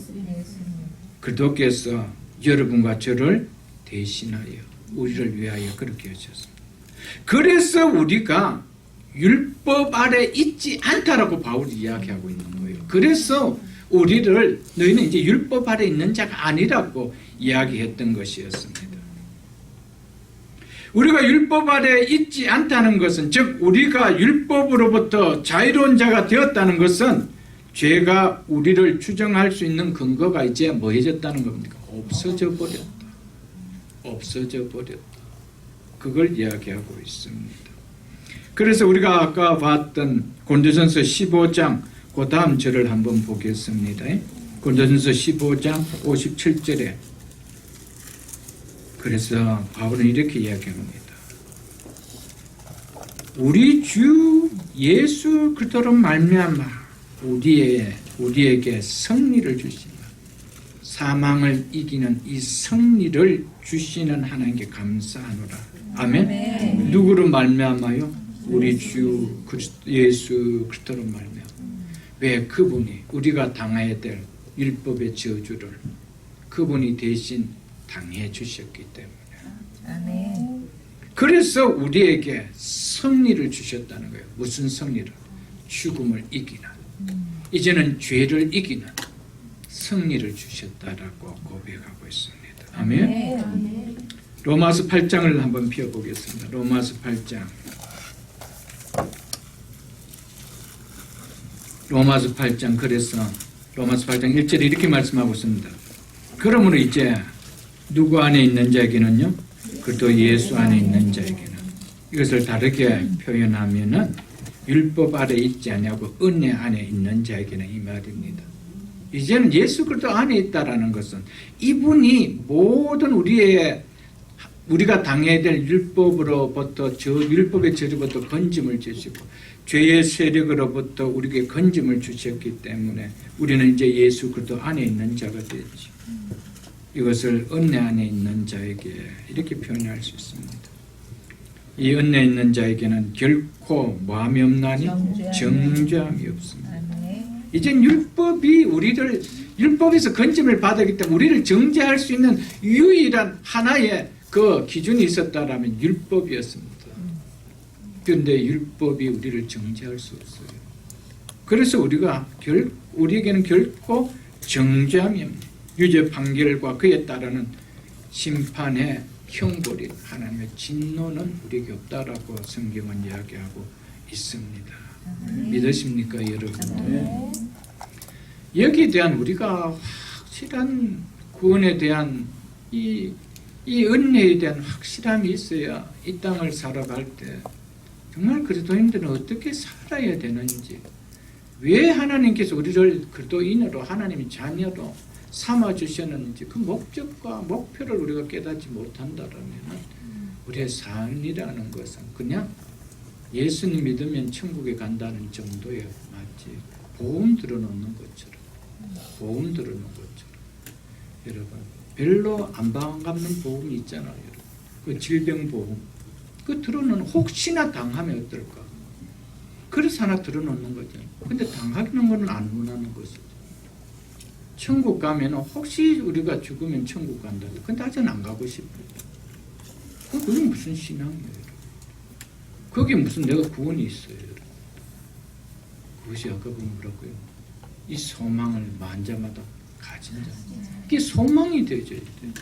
그리스도께서 여러분과 저를 대신하여 우리를 위하여 그렇게 하셨습니다. 그래서 우리가 율법 아래 있지 않다라고 바울이 이야기하고 있는 거예요. 그래서 우리를 너희는 이제 율법 아래 있는 자가 아니라고 이야기했던 것이었습니다. 우리가 율법 아래 있지 않다는 것은, 즉 우리가 율법으로부터 자유로운 자가 되었다는 것은 죄가 우리를 추정할 수 있는 근거가 이제 뭐해졌다는 겁니까? 없어져 버렸다. 없어져 버렸다. 그걸 이야기하고 있습니다. 그래서 우리가 아까 봤던 고린도전서 15장 그 다음 절을 한번 보겠습니다. 고린도전서 15장 57절에 그래서 바울은 이렇게 이야기합니다. 우리 주 예수 그리스도로 말미암아 우리에게 승리를 주시나 사망을 이기는 이 승리를 주시는 하나님께 감사하노라. 아멘.
아멘.
누구로 말미암아요? 우리 주 예수 그리스도로 말미암아. 왜? 그분이 우리가 당해야 될 율법의 저주를 그분이 대신 당해 주셨기 때문에.
아멘.
그래서 우리에게 승리를 주셨다는 거예요. 무슨 승리를? 죽음을 이기는, 이제는 죄를 이기는 승리를 주셨다라고 고백하고 있습니다. 아멘.
아멘.
로마서 8장을 한번 펴보겠습니다. 로마서 8장. 로마서 8장. 그래서 로마서 8장 1절에 이렇게 말씀하고 있습니다. 그러므로 이제 누구 안에 있는 자에게는요? 그리스도 예수 안에 있는 자에게는. 이것을 다르게 표현하면은 율법 아래 있지 않냐고 은혜 안에 있는 자에게는 이 말입니다. 이제는 예수 그리스도 안에 있다라는 것은 이분이 모든 우리가 당해야 될 율법으로부터 율법의 저주부터 건짐을 주시고 죄의 세력으로부터 우리에게 건짐을 주셨기 때문에 우리는 이제 예수 그리스도 안에 있는 자가 되죠. 이것을 은혜 안에 있는 자에게 이렇게 표현할 수 있습니다. 이 은혜 있는 자에게는 결코 뭐함이 없나니 정죄함이 없습니다.
아멘.
이젠 율법이 우리를 율법에서 건짐을 받았기 때문에 우리를 정죄할 수 있는 유일한 하나의 그 기준이 있었다라면 율법이었습니다. 그런데 율법이 우리를 정죄할 수 없어요. 그래서 우리에게는 결코 정죄함이 없는 유죄 판결과 그에 따르는 심판의 형벌인 하나님의 진노는 우리에게 없다라고 성경은 이야기하고 있습니다. 믿으십니까, 여러분들? 여기에 대한 우리가 확실한 구원에 대한 이 은혜에 대한 확실함이 있어야 이 땅을 살아갈 때 정말 그리스도인들은 어떻게 살아야 되는지, 왜 하나님께서 우리를 그리스도인으로 하나님의 자녀로 삼아주셨는지 그 목적과 목표를 우리가 깨닫지 못한다면 우리의 삶이라는 것은 그냥 예수님 믿으면 천국에 간다는 정도에 마치 보험 들어놓는 것처럼 여러분 별로 안 반갑는 보험이 있잖아요. 그 질병보험 그 들어놓는 혹시나 당하면 어떨까, 그래서 하나 들어놓는 거죠. 근데 당하는 거는 안 원하는 것이죠. 천국 가면 혹시 우리가 죽으면 천국 간다. 근데 아직은 안 가고 싶어요. 그게 무슨 신앙이에요? 거기에 무슨 내가 구원이 있어요? 그것이 아까 보면 뭐라고요? 이 소망을 만자마다 가진 자. 이게 소망이 되어져야 돼요.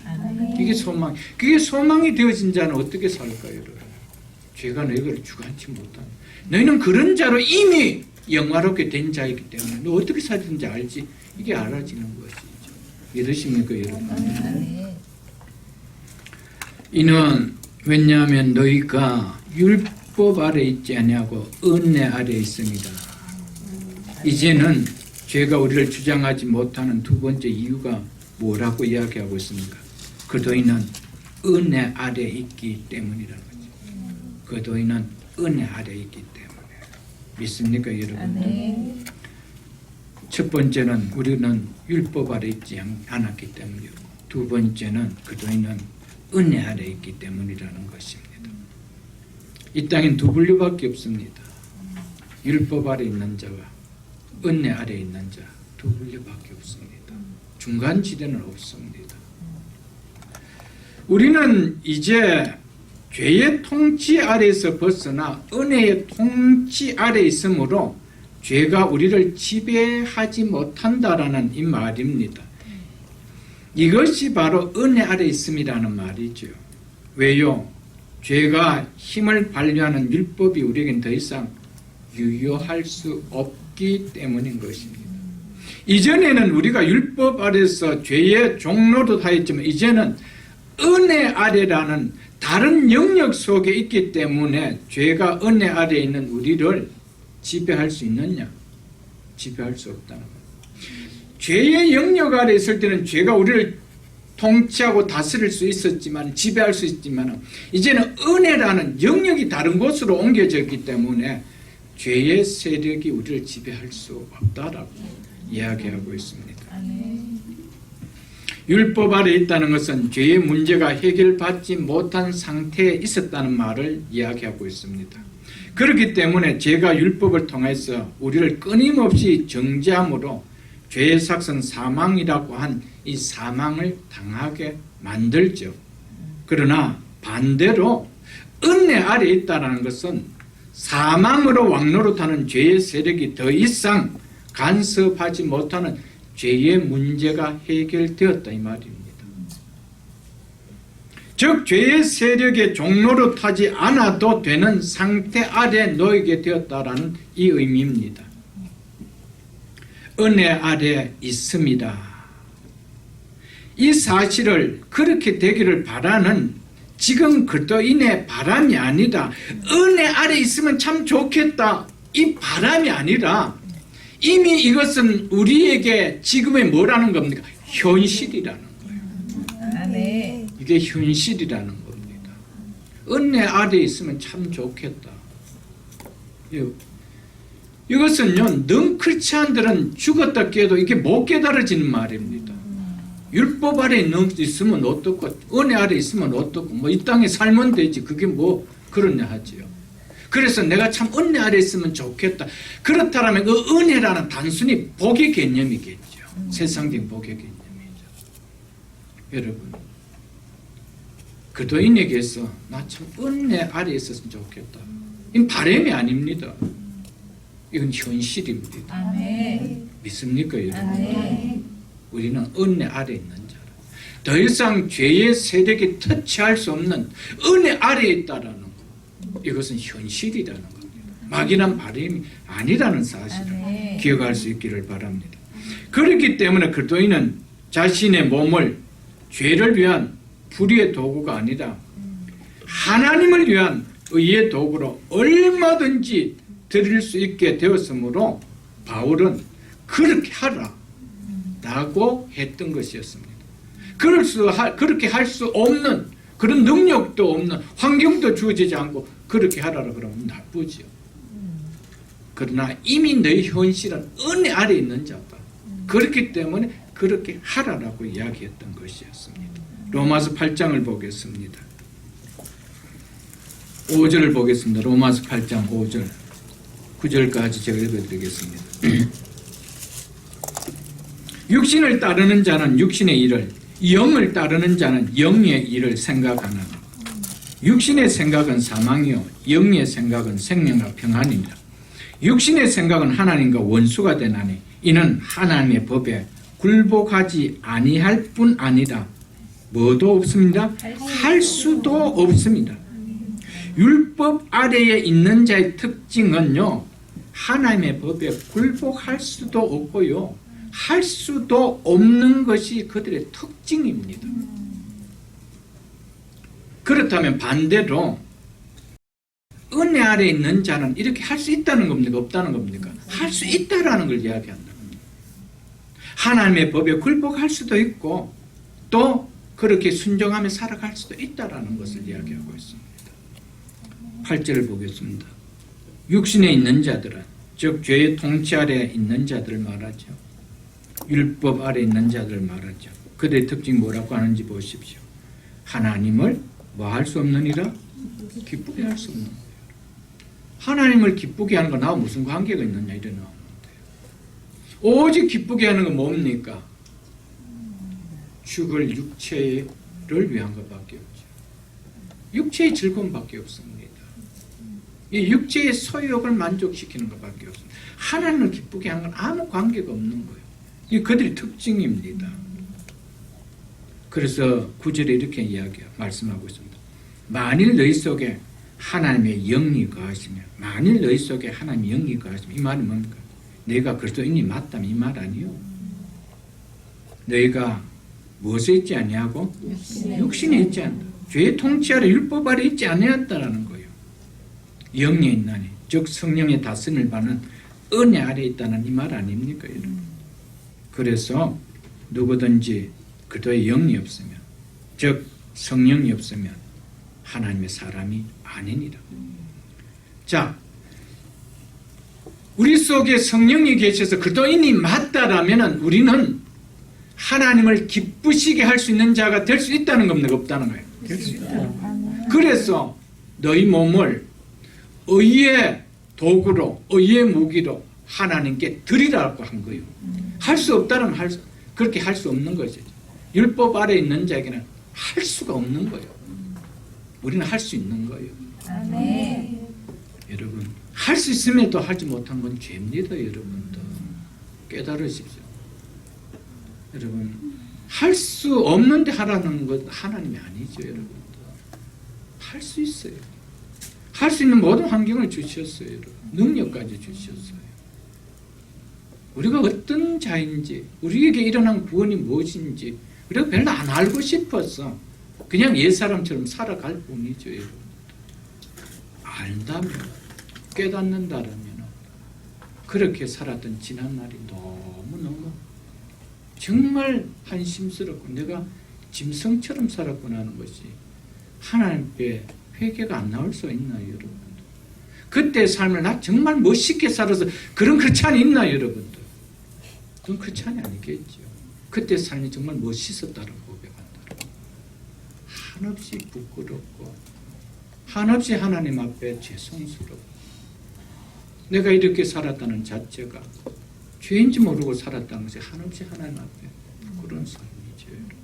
그게 소망이 되어진 자는 어떻게 살까요, 여러분? 죄가 너희를 주관치 못하는. 너희는 그런 자로 이미 영화롭게 된 자이기 때문에 너 어떻게 살든지 알지. 이게 알아지는 것이죠. 믿으십니까, 여러분? 이는 왜냐하면 너희가 율법 아래 있지 아니하고 은혜 아래 있습니다. 이제는 죄가 우리를 주장하지 못하는 두 번째 이유가 뭐라고 이야기하고 있습니까? 그 너희는 은혜 아래 있기 때문이라는 거죠. 그 너희는 은혜 아래 있기 때문에. 믿습니까, 여러분? 첫 번째는 우리는 율법 아래 있지 않았기 때문이고, 두 번째는 그 너희는 은혜 아래 있기 때문이라는 것입니다. 이 땅엔 두 분류밖에 없습니다. 율법 아래 있는 자와 은혜 아래 있는 자, 두 분류밖에 없습니다. 중간 지대는 없습니다. 우리는 이제 죄의 통치 아래에서 벗어나 은혜의 통치 아래 있으므로 죄가 우리를 지배하지 못한다라는 이 말입니다. 이것이 바로 은혜 아래 있음이라는 말이죠. 왜요? 죄가 힘을 발휘하는 율법이 우리에겐 더 이상 유효할 수 없기 때문인 것입니다. 이전에는 우리가 율법 아래서 죄의 종로도 하였지만 이제는 은혜 아래라는 다른 영역 속에 있기 때문에 죄가 은혜 아래에 있는 우리를 지배할 수 있느냐? 지배할 수 없다는 거예요. 죄의 영역 아래에 있을 때는 죄가 우리를 통치하고 다스릴 수 있었지만, 지배할 수 있지만 이제는 은혜라는 영역이 다른 곳으로 옮겨졌기 때문에 죄의 세력이 우리를 지배할 수 없다라고 이야기하고 있습니다. 율법 아래 있다는 것은 죄의 문제가 해결받지 못한 상태에 있었다는 말을 이야기하고 있습니다. 그렇기 때문에 죄가 율법을 통해서 우리를 끊임없이 정죄함으로 죄의 삭은 사망이라고 한 이 사망을 당하게 만들죠. 그러나 반대로 은혜 아래 있다는 것은 사망으로 왕노릇하는 죄의 세력이 더 이상 간섭하지 못하는 죄의 문제가 해결되었다 이 말입니다. 즉 죄의 세력의 종노릇하지 않아도 되는 상태 아래 놓이게 되었다라는 이 의미입니다. 은혜 아래 있습니다. 이 사실을 그렇게 되기를 바라는 지금 그리스도인의 바람이 아니라 은혜 아래 있으면 참 좋겠다 이 바람이 아니라 이미 이것은 우리에게 지금의 뭐라는 겁니까? 현실이라는 거예요.
아멘.
이게 현실이라는 겁니다. 은혜 아래 있으면 참 좋겠다. 이것은요, 능크리치 한들은 죽었다 깨도 이게 못 깨달아지는 말입니다. 율법 아래 있으면 어떻고, 은혜 아래 있으면 어떻고, 뭐 이 땅에 살면 되지. 그게 뭐 그러냐 하지요. 그래서 내가 참 은혜 아래 있으면 좋겠다. 그렇다면 그 은혜라는 단순히 복의 개념이겠죠. 세상적인 복의 개념이죠. 여러분, 그도인에게서 나 참 은혜 아래 있었으면 좋겠다. 이건 바람이 아닙니다. 이건 현실입니다.
아멘.
믿습니까, 여러분?
아멘.
우리는 은혜 아래 있는 자라. 더 이상 죄의 세력이 터치할 수 없는 은혜 아래에 있다라는 것. 이것은 현실이라는 겁니다. 막연한 바람이 아니라는 사실을
아멘.
기억할 수 있기를 바랍니다. 그렇기 때문에 그리스도인은 자신의 몸을 죄를 위한 불의의 도구가 아니라 하나님을 위한 의의 도구로 얼마든지 드릴 수 있게 되었으므로 바울은 그렇게 하라 라고 했던 것이었습니다. 그렇게 할 수 없는 그런 능력도 없는 환경도 주어지지 않고 그렇게 하라고 그러면 나쁘죠. 그러나 이미 너희 현실은 은혜 아래 있는 자다. 그렇기 때문에 그렇게 하라라고 이야기했던 것이었습니다. 로마서 8장을 보겠습니다. 5절을 보겠습니다. 로마서 8장 5절 9절까지 제가 읽어드리겠습니다. 육신을 따르는 자는 육신의 일을, 영을 따르는 자는 영의 일을 생각하나 육신의 생각은 사망이요 영의 생각은 생명과 평안입니다. 육신의 생각은 하나님과 원수가 되나니 이는 하나님의 법에 굴복하지 아니할 뿐 아니라 뭐도 없습니다. 할 수도 없습니다. 율법 아래에 있는 자의 특징은요, 하나님의 법에 굴복할 수도 없고요, 할 수도 없는 것이 그들의 특징입니다. 그렇다면 반대로 은혜 아래에 있는 자는 이렇게 할 수 있다는 겁니까? 없다는 겁니까? 할 수 있다라는 걸 이야기한다. 하나님의 법에 굴복할 수도 있고 또 그렇게 순종하며 살아갈 수도 있다라는 것을 이야기하고 있습니다. 8절을 보겠습니다. 육신에 있는 자들은, 즉 죄의 통치 아래에 있는 자들을 말하죠. 율법 아래에 있는 자들을 말하죠. 그들의 특징이 뭐라고 하는지 보십시오. 하나님을 뭐 할 수 없느니라? 기쁘게 할 수 없는 거예요. 하나님을 기쁘게 하는 거 나와 무슨 관계가 있느냐 이래 나오는데요. 오직 기쁘게 하는 건 뭡니까? 죽을 육체를 위한 것밖에 없죠. 육체의 즐거움밖에 없습니다. 이 육체의 소욕을 만족시키는 것밖에 없습니다. 하나님을 기쁘게 하는 건 아무 관계가 없는 거예요. 이게 그들의 특징입니다. 그래서 9절에 이렇게 말씀하고 있습니다. 만일 너희 속에 하나님의 영이 거하시면, 만일 너희 속에 하나님의 영이 거하시면, 이 말은 뭡니까? 너희가 그리스도인이 맞다면 이 말 아니요. 너희가 무엇에 있지 아니하고? 육신에 있지 않다. 죄의 통치 아래 율법 아래 있지 아니었다라는 거예요. 영에 있나니, 즉 성령의 다스림을 받는 은혜 아래 있다는 이 말 아닙니까, 여러분? 그래서 누구든지 그도의 영이 없으면, 즉 성령이 없으면 하나님의 사람이 아니니라. 자, 우리 속에 성령이 계셔서 그도인이 맞다라면 우리는 하나님을 기쁘시게 할 수 있는 자가 될 수 있다는 겁니까? 없다는 거예요? 될 수 있다. 그래서 너희 몸을 의의 도구로, 의의 무기로 하나님께 드리라고 한 거예요. 할 수 없다면 그렇게 할 수 없는 것이죠. 율법 아래 있는 자에게는 할 수가 없는 거예요. 우리는 할 수 있는 거예요.
아멘.
여러분, 할 수 있음에도 하지 못한 건 죄입니다. 여러분들 깨달으십시오. 여러분, 할 수 없는데 하라는 것 하나님이 아니죠. 여러분들 할 수 있어요. 할 수 있는 모든 환경을 주셨어요. 여러분. 능력까지 주셨어요. 우리가 어떤 자인지, 우리에게 일어난 구원이 무엇인지 우리가 별로 안 알고 싶어서 그냥 옛사람처럼 살아갈 뿐이죠. 여러분. 알다면, 깨닫는다면 그렇게 살았던 지난 날이 너무너무 정말 한심스럽고 내가 짐승처럼 살았구나 하는 것이 하나님께 회개가 안 나올 수 있나요, 여러분들? 그때 삶을 나 정말 멋있게 살아서 그런 크리스찬이 있나요, 여러분들? 그런 크리스찬이 아니겠죠. 그때 삶이 정말 멋있었다고 고백한다. 한없이 부끄럽고 한없이 하나님 앞에 죄송스럽고 내가 이렇게 살았다는 자체가 죄인지 모르고 살았다는 것이 한없이 하나님 앞에 그런 삶이죠, 여러분들.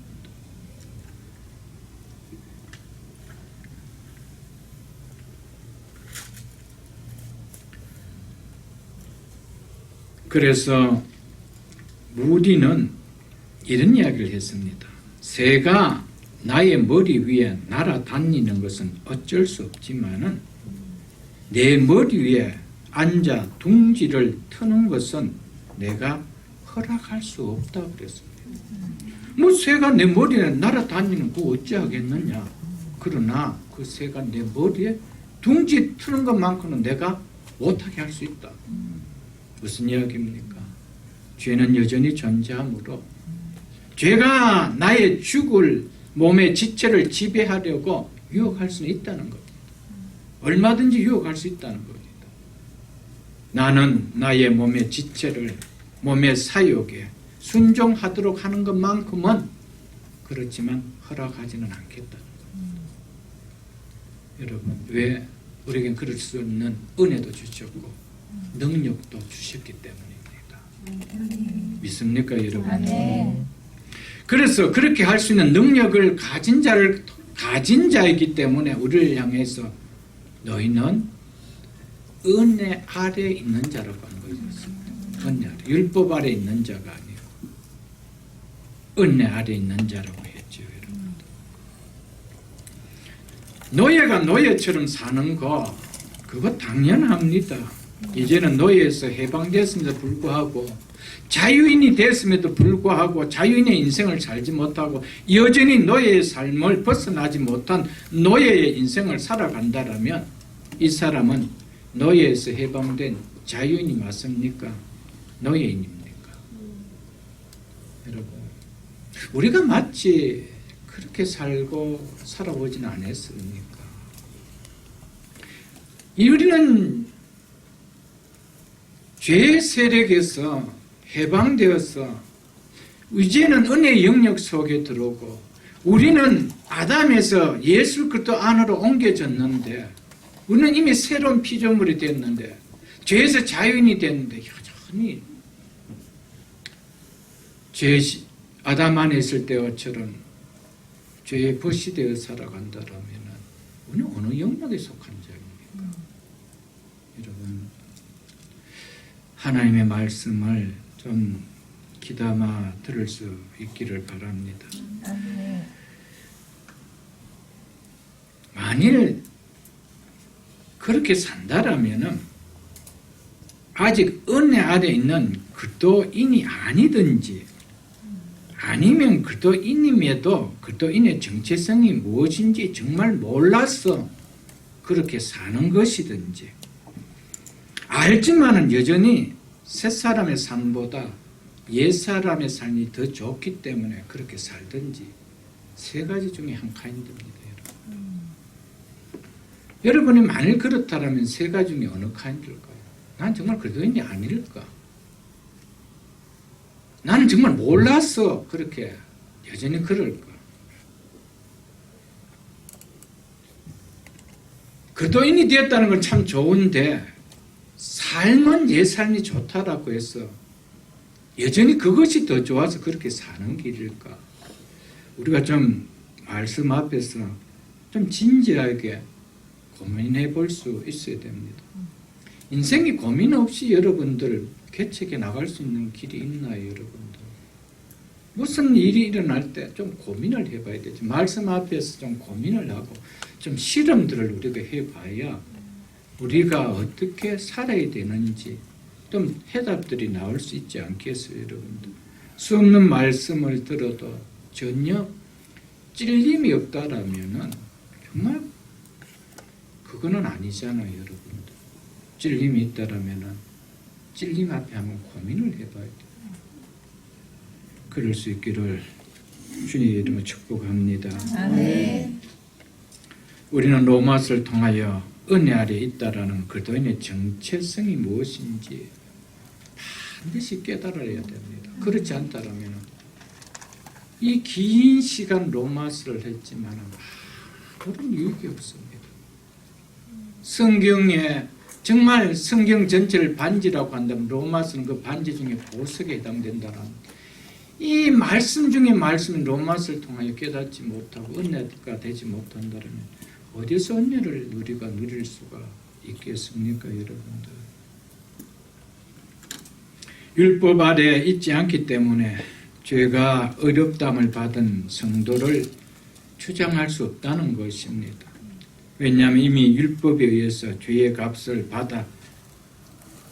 그래서 무디는 이런 이야기를 했습니다. 새가 나의 머리 위에 날아다니는 것은 어쩔 수 없지만은 내 머리 위에 앉아 둥지를 트는 것은 내가 허락할 수 없다고 그랬습니다. 뭐 새가 내 머리에 날아다니는 거 어찌 하겠느냐. 그러나 그 새가 내 머리에 둥지 트는 것만큼은 내가 못하게 할 수 있다. 무슨 이야기입니까? 죄는 여전히 존재하므로 죄가 나의 죽을 몸의 지체를 지배하려고 유혹할 수는 있다는 겁니다. 얼마든지 유혹할 수 있다는 겁니다. 나는 나의 몸의 지체를 몸의 사욕에 순종하도록 하는 것만큼은 그렇지만 허락하지는 않겠다는 겁니다. 여러분, 왜 우리에겐 그럴 수 있는 은혜도 주셨고 능력도 주셨기 때문입니다. 믿습니까, 여러분?
아멘.
그래서 그렇게 할 수 있는 능력을 가진 자이기 때문에 우리를 향해서 너희는 은혜 아래 있는 자라고 하는 것이었습니다. 은혜 아래, 율법 아래 있는 자가 아니고 은혜 아래 있는 자라고 했죠, 여러분. 노예가 노예처럼 사는 거 그거 당연합니다. 이제는 노예에서 해방됐음에도 불구하고 자유인이 됐음에도 불구하고 자유인의 인생을 살지 못하고 여전히 노예의 삶을 벗어나지 못한 노예의 인생을 살아간다라면 이 사람은 노예에서 해방된 자유인이 맞습니까? 노예인입니까? 여러분, 우리가 마치 그렇게 살고 살아보지는 않았습니까? 우리는 죄의 세력에서 해방되어서 이제는 은혜의 영역 속에 들어오고 우리는 아담에서 예수 그리스도 안으로 옮겨졌는데 우리는 이미 새로운 피조물이 됐는데 죄에서 자유인이 됐는데 여전히 아담 안에 있을 때처럼 죄에 벗이 되어 살아간다면 우리는 어느 영역에 속한 자입니까? 여러분, 하나님의 말씀을 좀 귀담아 들을 수 있기를 바랍니다. 만일 그렇게 산다라면은 아직 은혜 아래 있는 그리스도인이 아니든지 아니면 그리스도인임에도 그리스도인의 정체성이 무엇인지 정말 몰라서 그렇게 사는 것이든지 알지만은 여전히 새사람의 삶보다 옛사람의 삶이 더 좋기 때문에 그렇게 살든지 세 가지 중에 한 카인드입니다. 여러분이 만일 그렇다면 세 가지 중에 어느 카인드일까요? 난 정말 그리스도인이 아닐까? 나는 정말 몰라서 그렇게 여전히 그럴까? 그리스도인이 되었다는 건 참 좋은데 삶은 옛 삶이 좋다라고 해서 여전히 그것이 더 좋아서 그렇게 사는 길일까? 우리가 좀 말씀 앞에서 좀 진지하게 고민해 볼 수 있어야 됩니다. 인생이 고민 없이 여러분들 개척해 나갈 수 있는 길이 있나요, 여러분들? 무슨 일이 일어날 때 좀 고민을 해봐야 되죠. 말씀 앞에서 좀 고민을 하고 좀 실험들을 우리가 해봐야 우리가 어떻게 살아야 되는지 좀 해답들이 나올 수 있지 않겠어요, 여러분들? 수 없는 말씀을 들어도 전혀 찔림이 없다라면은 정말 그거는 아니잖아요, 여러분들. 찔림이 있다라면은 찔림 앞에 한번 고민을 해봐야 돼요. 그럴 수 있기를 주님의 이름으로 축복합니다.
아멘.
우리는 로마서를 통하여 은혜 아래 있다라는 그리스도인의 정체성이 무엇인지 반드시 깨달아야 됩니다. 그렇지 않다면 이 긴 시간 로마서를 했지만 아무런 유익이 없습니다. 성경에 정말 성경 전체를 반지라고 한다면 로마서는 그 반지 중에 보석에 해당된다는 이 말씀 중에 말씀인 로마서를 통하여 깨닫지 못하고 은혜가 되지 못한다면 어디서 은혜를 우리가 누릴 수가 있겠습니까, 여러분들? 율법 아래 있지 않기 때문에 죄가 어렵담을 받은 성도를 추정할 수 없다는 것입니다. 왜냐하면 이미 율법에 의해서 죄의 값을 받아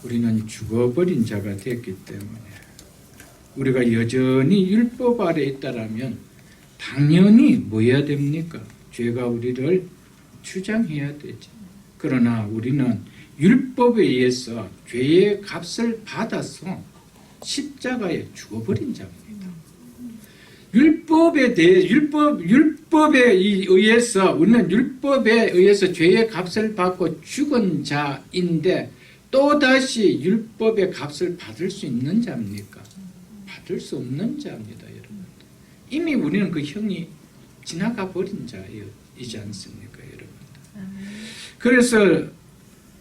우리는 죽어버린 자가 됐기 때문에 우리가 여전히 율법 아래 있다라면 당연히 뭐 해야 됩니까? 죄가 우리를 추정해야 되죠. 그러나 우리는 율법에 의해서 죄의 값을 받아서 십자가에 죽어버린 자입니다. 율법에 의해서 우리는 율법에 의해서 죄의 값을 받고 죽은 자인데 또다시 율법의 값을 받을 수 있는 자입니까? 받을 수 없는 자입니다, 여러분. 이미 우리는 그 형이 지나가 버린 자이지 않습니까, 여러분? 그래서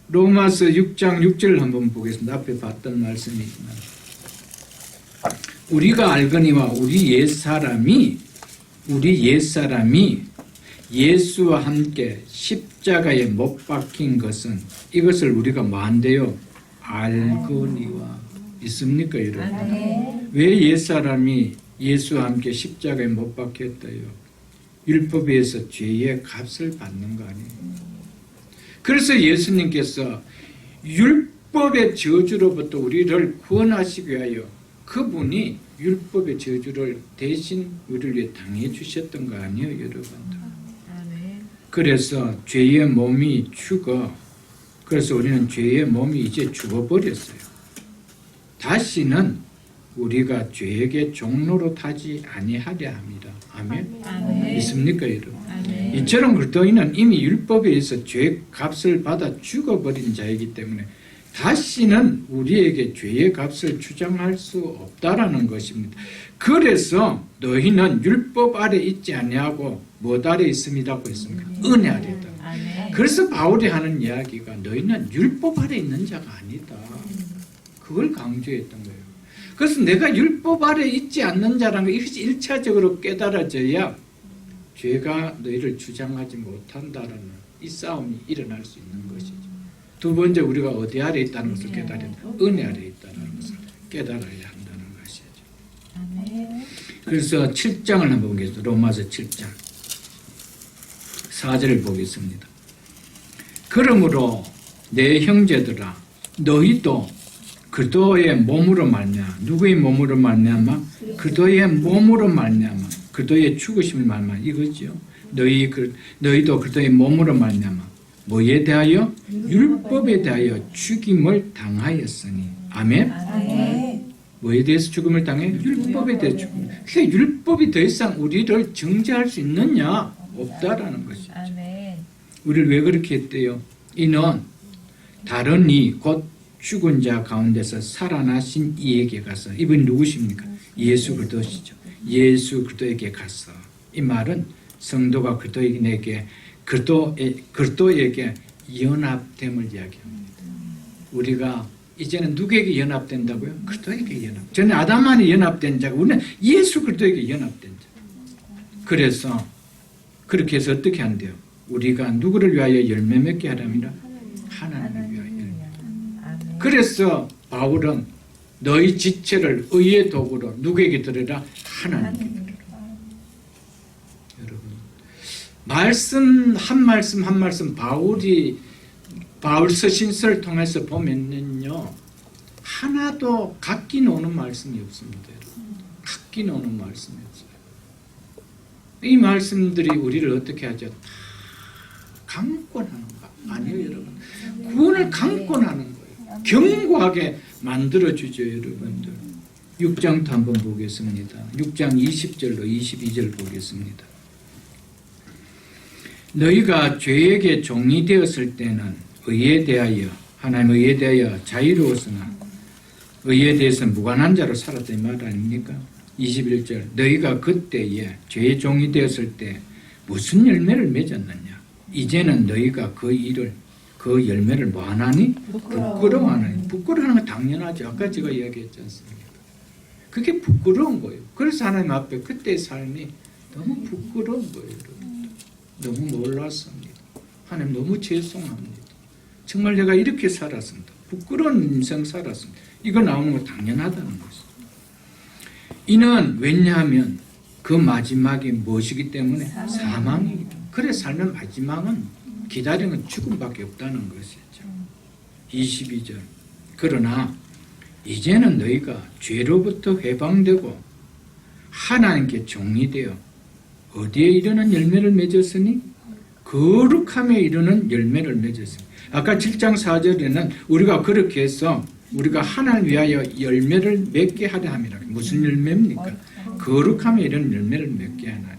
로마서 6장 6절을 한번 보겠습니다. 앞에 봤던 말씀이지만 우리가 알거니와 우리 옛사람이 예수와 함께 십자가에 못 박힌 것은 이것을 우리가 뭐한대요? 알거니와. 있습니까, 여러분? 왜 옛사람이 예수와 함께 십자가에 못 박혔다요? 율법에 의해서 죄의 값을 받는 거 아니에요? 그래서 예수님께서 율법의 저주로부터 우리를 구원하시기 위하여 그분이 율법의 저주를 대신 우리를 위해 당해 주셨던 거 아니에요, 여러분들? 그래서 죄의 몸이 죽어. 그래서 우리는 죄의 몸이 이제 죽어버렸어요. 다시는 우리가 죄에게 종로로 타지 아니하려 합니다. 아멘. 있습니까, 여러분? 이처럼 그리스도인은 이미 율법에 의해서 죄 값을 받아 죽어버린 자이기 때문에 다시는 우리에게 죄의 값을 주장할 수 없다라는 것입니다. 그래서 너희는 율법 아래 있지 아니하고 무엇 아래 있음이라고 했습니까? 은혜 아래 있다. 그래서 바울이 하는 이야기가 너희는 율법 아래 있는 자가 아니다. 그걸 강조했던 거예요. 그래서 내가 율법 아래 있지 않는 자라는 걸 이것이 1차적으로 깨달아져야 죄가 너희를 주장하지 못한다라는 이 싸움이 일어날 수 있는 것이죠. 두 번째, 우리가 어디 아래 있다는 것을 깨달아야 은혜 아래 있다는 것을 깨달아야 한다는 것이죠. 그래서 7장을 한번 보겠습니다. 로마서 7장 4절을 보겠습니다. 그러므로 내 형제들아 너희도 그리스도의 몸으로 말미암아, 누구의 몸으로 말미암아? 그리스도의 몸으로 말미암아, 그리스도의 죽으심을 말미암아, 이거죠. 너희도 그리스도의 몸으로 말미암아 뭐에 대하여? 율법에 대하여 죽임을 당하였으니. 아멘? 뭐에 대해서 죽음을 당해? 율법에 대해서 죽음. 그러니까 율법이 더 이상 우리를 정죄할 수 있느냐? 없다라는 것이죠. 우리를 왜 그렇게 했대요? 이는 다른 이 곧 죽은 자 가운데서 살아나신 이에게 가서, 이분이 누구십니까? 예수 그리스도시죠. 예수 그리스도에게 가서. 이 말은 성도가 그리스도에게 연합됨을 이야기합니다. 우리가 이제는 누구에게 연합된다고요? 그리스도에게 연합. 전에 아담만이 연합된 자가 우리는 예수 그리스도에게 연합된 자. 그래서 그렇게 해서 어떻게 한대요? 우리가 누구를 위하여 열매 맺게 하랍니다. 하나님을 위하여 열매. 그래서 바울은 너희 지체를 의의 도구로 누구에게 드리라? 하나님께. 말씀 한 말씀 바울 서신서를 통해서 보면요 하나도 각기 노는 말씀이 없습니다. 각기 노는 말씀이 없어요. 이 말씀들이 우리를 어떻게 하죠? 다 강권하는 거 아니에요, 여러분? 구원을 강권하는 거예요. 견고하게 만들어주죠, 여러분들. 6장도 한번 보겠습니다. 6장 20절로 22절 보겠습니다. 너희가 죄에게 종이 되었을 때는 의에 대하여 하나님의 의에 대하여 자유로웠으나 의에 대해서 무관한 자로 살았다 이 말 아닙니까? 21절 너희가 그때에 죄의 종이 되었을 때 무슨 열매를 맺었느냐? 이제는 너희가 그 열매를 뭐하나니? 부끄러워하느니. 부끄러워하는 건 당연하죠. 아까 제가 이야기했지 않습니까? 그게 부끄러운 거예요. 그래서 하나님 앞에 그때의 삶이 너무 부끄러운 거예요. 여러분. 너무 놀랐습니다. 하나님 너무 죄송합니다. 정말 내가 이렇게 살았습니다. 부끄러운 인생 살았습니다. 이거 나오는 거 당연하다는 것이죠. 이는 왜냐하면 그 마지막이 무엇이기 때문에? 사망이기 때문에. 그래 삶의 마지막은 기다리는 건 죽음밖에 없다는 것이죠. 22절 그러나 이제는 너희가 죄로부터 해방되고 하나님께 종이 되어 어디에 이르는 열매를 맺었으니? 거룩함에 이르는 열매를 맺었으니. 아까 7장 4절에는 우리가 그렇게 해서 우리가 하나님 위하여 열매를 맺게 하려 함이라. 무슨 열매입니까? 거룩함에 이르는 열매를 맺게 하나니.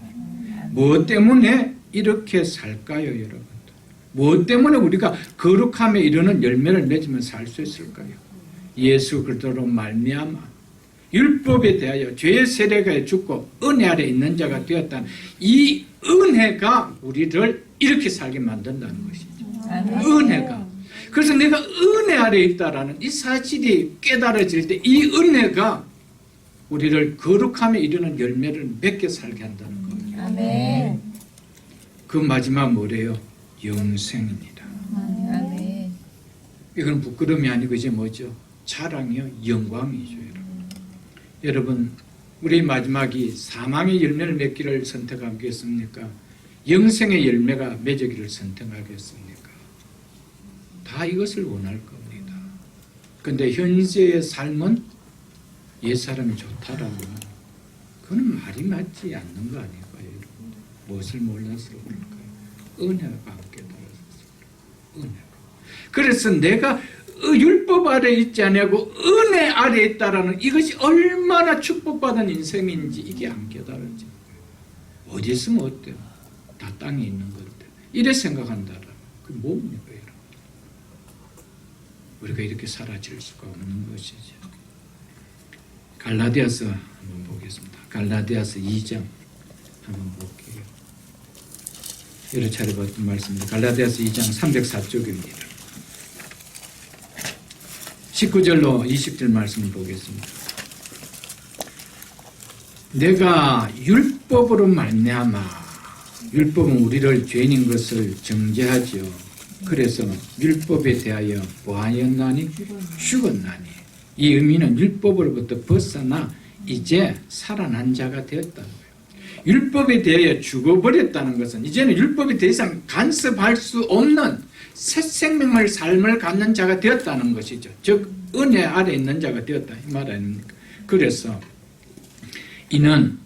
무엇 때문에 이렇게 살까요, 여러분? 무엇 때문에 우리가 거룩함에 이르는 열매를 맺으면 살 수 있을까요? 예수 그리스도로 말미암아 율법에 대하여 죄의 세례가 죽고 은혜 아래 있는 자가 되었다는 이 은혜가 우리를 이렇게 살게 만든다는 것이죠. 은혜가. 그래서 내가 은혜 아래 있다라는 이 사실이 깨달아질 때 이 은혜가 우리를 거룩함에 이르는 열매를 맺게 살게 한다는 거예요.
아멘.
그 마지막 뭐래요? 영생입니다.
아멘.
이건 부끄러움이 아니고 이제 뭐죠? 자랑이요, 영광이죠, 여러분. 여러분, 우리 마지막이 사망의 열매를 맺기를 선택하겠습니까? 영생의 열매가 맺기를 선택하겠습니까? 다 이것을 원할 겁니다. 근데 현재의 삶은 옛사람이 좋다라고 그건 말이 맞지 않는 거 아닐까요, 여러분? 무엇을 몰라서 그럴까요? 은혜가 함께 들어서 은혜가. 그래서 내가 율법 아래 있지 아니하고 은혜 아래 있다라는 이것이 얼마나 축복받은 인생인지 이게 안 깨달아지는 거예요. 어디 있으면 어때요? 다 땅에 있는 건데 이래 생각한다라는 그게 뭡니까, 여러분? 우리가 이렇게 살아질 수가 없는 것이죠. 갈라디아서 한번 보겠습니다. 갈라디아서 2장 한번 볼게요. 여러 차례 봤던 말씀입니다. 갈라디아서 2장 304쪽입니다. 19절로 20절 말씀을 보겠습니다. 내가 율법으로 말미암아 율법은 우리를 죄인인 것을 정죄하지요. 그래서 율법에 대하여 뭐하였나니? 죽었나니. 이 의미는 율법으로부터 벗어나 이제 살아난 자가 되었다는 거예요. 율법에 대하여 죽어버렸다는 것은 이제는 율법이 더 이상 간섭할 수 없는 새 생명을 삶을 갖는 자가 되었다는 것이죠. 즉 은혜 아래 있는 자가 되었다 이 말 아닙니까? 그래서 이는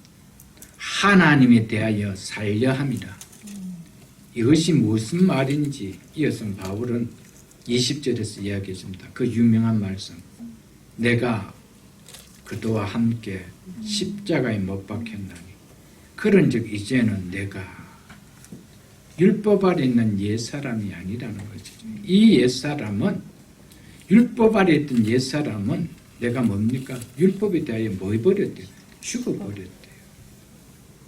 하나님에 대하여 살려 함이라. 이것이 무슨 말인지 이어서 바울은 20절에서 이야기했습니다. 그 유명한 말씀. 내가 그도와 함께 십자가에 못 박혔나니 그런즉 이제는 내가 율법 아래 있는 옛사람이 아니라는 것이죠. 이 옛사람은 율법 아래 있던 옛사람은 내가 뭡니까? 율법에 대하여 뭐 해버렸대요? 죽어버렸대요.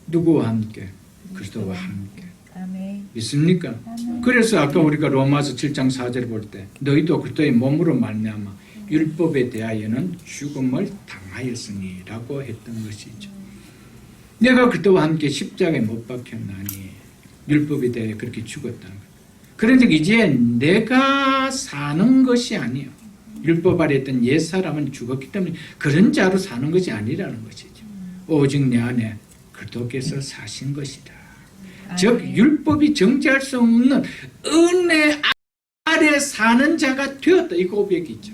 누구와 함께? 그리스도와 함께.
아멘.
있습니까? 그래서 아까 우리가 로마서 7장 4절 볼 때 너희도 그리스도의 몸으로 말미암아 율법에 대하여는 죽음을 당하였으니 라고 했던 것이죠. 내가 그리스도와 함께 십자가에 못 박혔나니 율법에 대해 그렇게 죽었다는 거예요. 그런데 이제 내가 사는 것이 아니에요. 율법 아래 있던 옛사람은 죽었기 때문에 그런 자로 사는 것이 아니라는 것이죠. 오직 내 안에 그리스도께서 사신 것이다. 즉 율법이 정죄할 수 없는 은혜 아래 사는 자가 되었다. 이 고백이죠.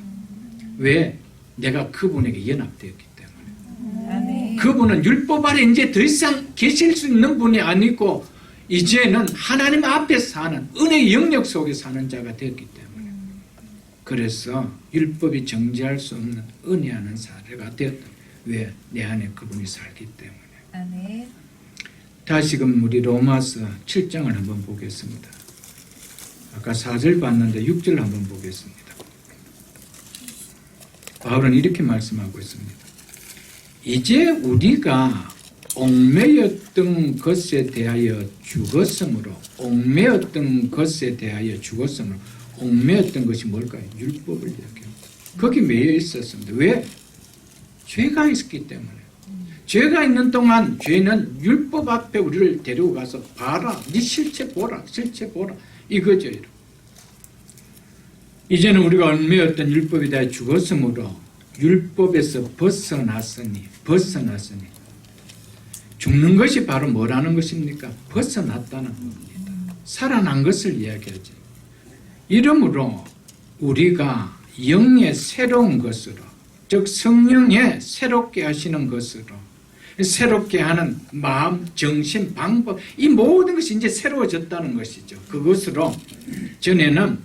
왜? 내가 그분에게 연합되었기 때문에.
아멘.
그분은 율법 아래 이제 더 이상 계실 수 있는 분이 아니고 이제는 하나님 앞에 사는 은혜의 영역 속에 사는 자가 되었기 때문에. 그래서 율법이 정죄할 수 없는 은혜하는 사례가 되었다. 왜? 내 안에 그분이 살기 때문에.
아멘.
다시금 우리 로마서 7장을 한번 보겠습니다. 아까 4절 봤는데 6절 한번 보겠습니다. 바울은 이렇게 말씀하고 있습니다. 이제 우리가 얽매였던 것에 대하여 죽었으므로, 얽매였던 것에 대하여 죽었으므로, 얽매였던 것이 뭘까요? 율법을 이야기합니다. 거기 매여 있었습니다. 왜? 죄가 있었기 때문에. 죄가 있는 동안 죄는 율법 앞에 우리를 데리고 가서 봐라, 네 실체 보라, 실체 보라, 이거죠. 이제는 우리가 얽매였던 율법에 대하여 죽었으므로 율법에서 벗어났으니 죽는 것이 바로 뭐라는 것입니까? 벗어났다는 겁니다. 살아난 것을 이야기하죠. 이러므로 우리가 영의 새로운 것으로, 즉 성령의 새롭게 하시는 것으로, 새롭게 하는 마음, 정신, 방법, 이 모든 것이 이제 새로워졌다는 것이죠. 그것으로 전에는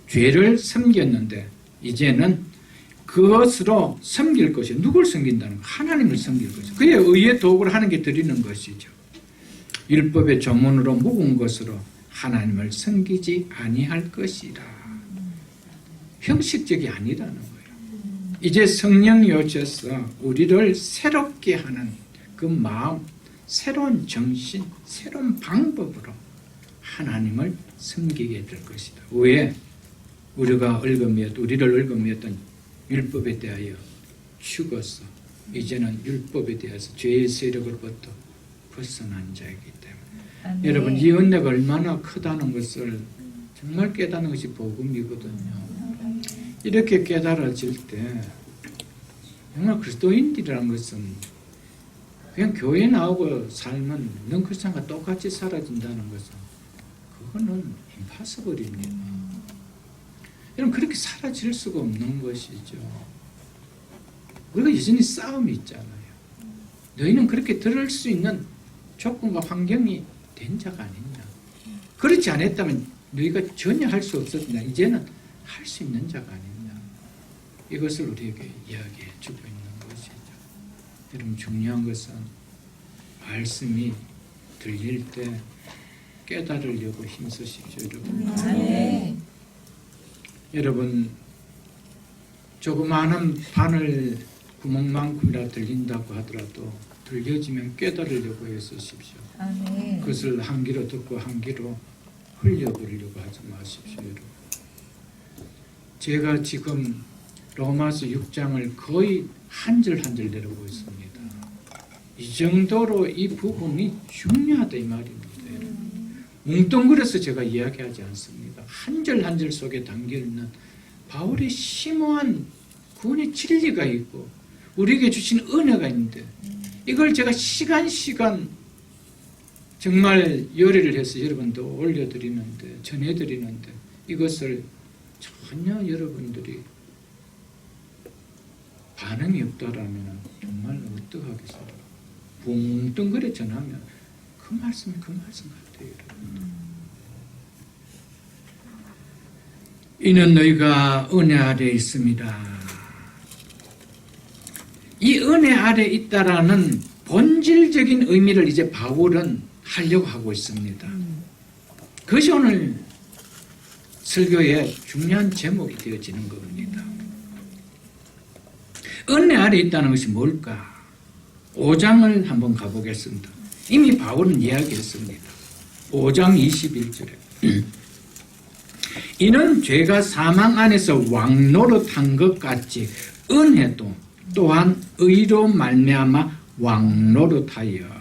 죄를 섬겼는데 이제는 그것으로 섬길 것이, 누굴 섬긴다는 거? 하나님을 섬길 것이죠. 그의 의의 도구를 하는 게 드리는 것이죠. 율법의 조문으로 묵은 것으로 하나님을 섬기지 아니할 것이라. 형식적이 아니라는 거예요. 이제 성령이 오셔서 우리를 새롭게 하는 그 마음, 새로운 정신, 새로운 방법으로 하나님을 섬기게 될 것이다. 왜? 우리를 얽어매었던 율법에 대하여 죽어서 이제는 율법에 대해서 죄의 세력으로부터 벗어난 자이기 때문에. 여러분, 이 은혜가 얼마나 크다는 것을 정말 깨닫는 것이 복음이거든요. 이렇게 깨달아질 때 정말 그리스도인들이라는 것은 그냥 교회 나오고 살면 넌 크리스찬과 똑같이 사라진다는 것은 그거는 임파서블입니다. 여러분, 그렇게 사라질 수가 없는 것이죠. 우리가 여전히 싸움이 있잖아요. 너희는 그렇게 들을 수 있는 조건과 환경이 된 자가 아니냐. 그렇지 않았다면 너희가 전혀 할 수 없었냐. 이제는 할 수 있는 자가 아니냐. 이것을 우리에게 이야기해 주고 있는 것이죠. 여러분, 중요한 것은 말씀이 들릴 때 깨달으려고 힘쓰십시오. 여러분. 여러분, 조그마한 바늘 구멍만큼이라 들린다고 하더라도 들려지면 깨달으려고 애쓰십시오. 그것을 한 귀로 듣고 한 귀로 흘려버리려고 하지 마십시오. 여러분. 제가 지금 로마서 6장을 거의 한 절 한 절 내려오고 있습니다. 이 정도로 이 부분이 중요하다 이 말입니다. 뭉뚱그려서 제가 이야기하지 않습니다. 한 절 한 절 속에 담겨있는 바울의 심오한 구원의 진리가 있고 우리에게 주신 은혜가 있는데 이걸 제가 시간 정말 요리를 해서 여러분도 올려드리는데, 전해드리는데 이것을 전혀 여러분들이 반응이 없다라면 정말 어떡하겠어요. 붕뚱그려 전하면 그 말씀이 그 말씀 같아요. 이는 너희가 은혜 아래 있습니다. 이 은혜 아래 있다라는 본질적인 의미를 이제 바울은 하려고 하고 있습니다. 그것이 오늘 설교의 중요한 제목이 되어지는 겁니다. 은혜 아래 있다는 것이 뭘까? 5장을 한번 가보겠습니다. 이미 바울은 이야기했습니다. 5장 21절에 이는 죄가 사망 안에서 왕노릇한 것 같이 은혜도 또한 의로 말미암아 왕노릇하여.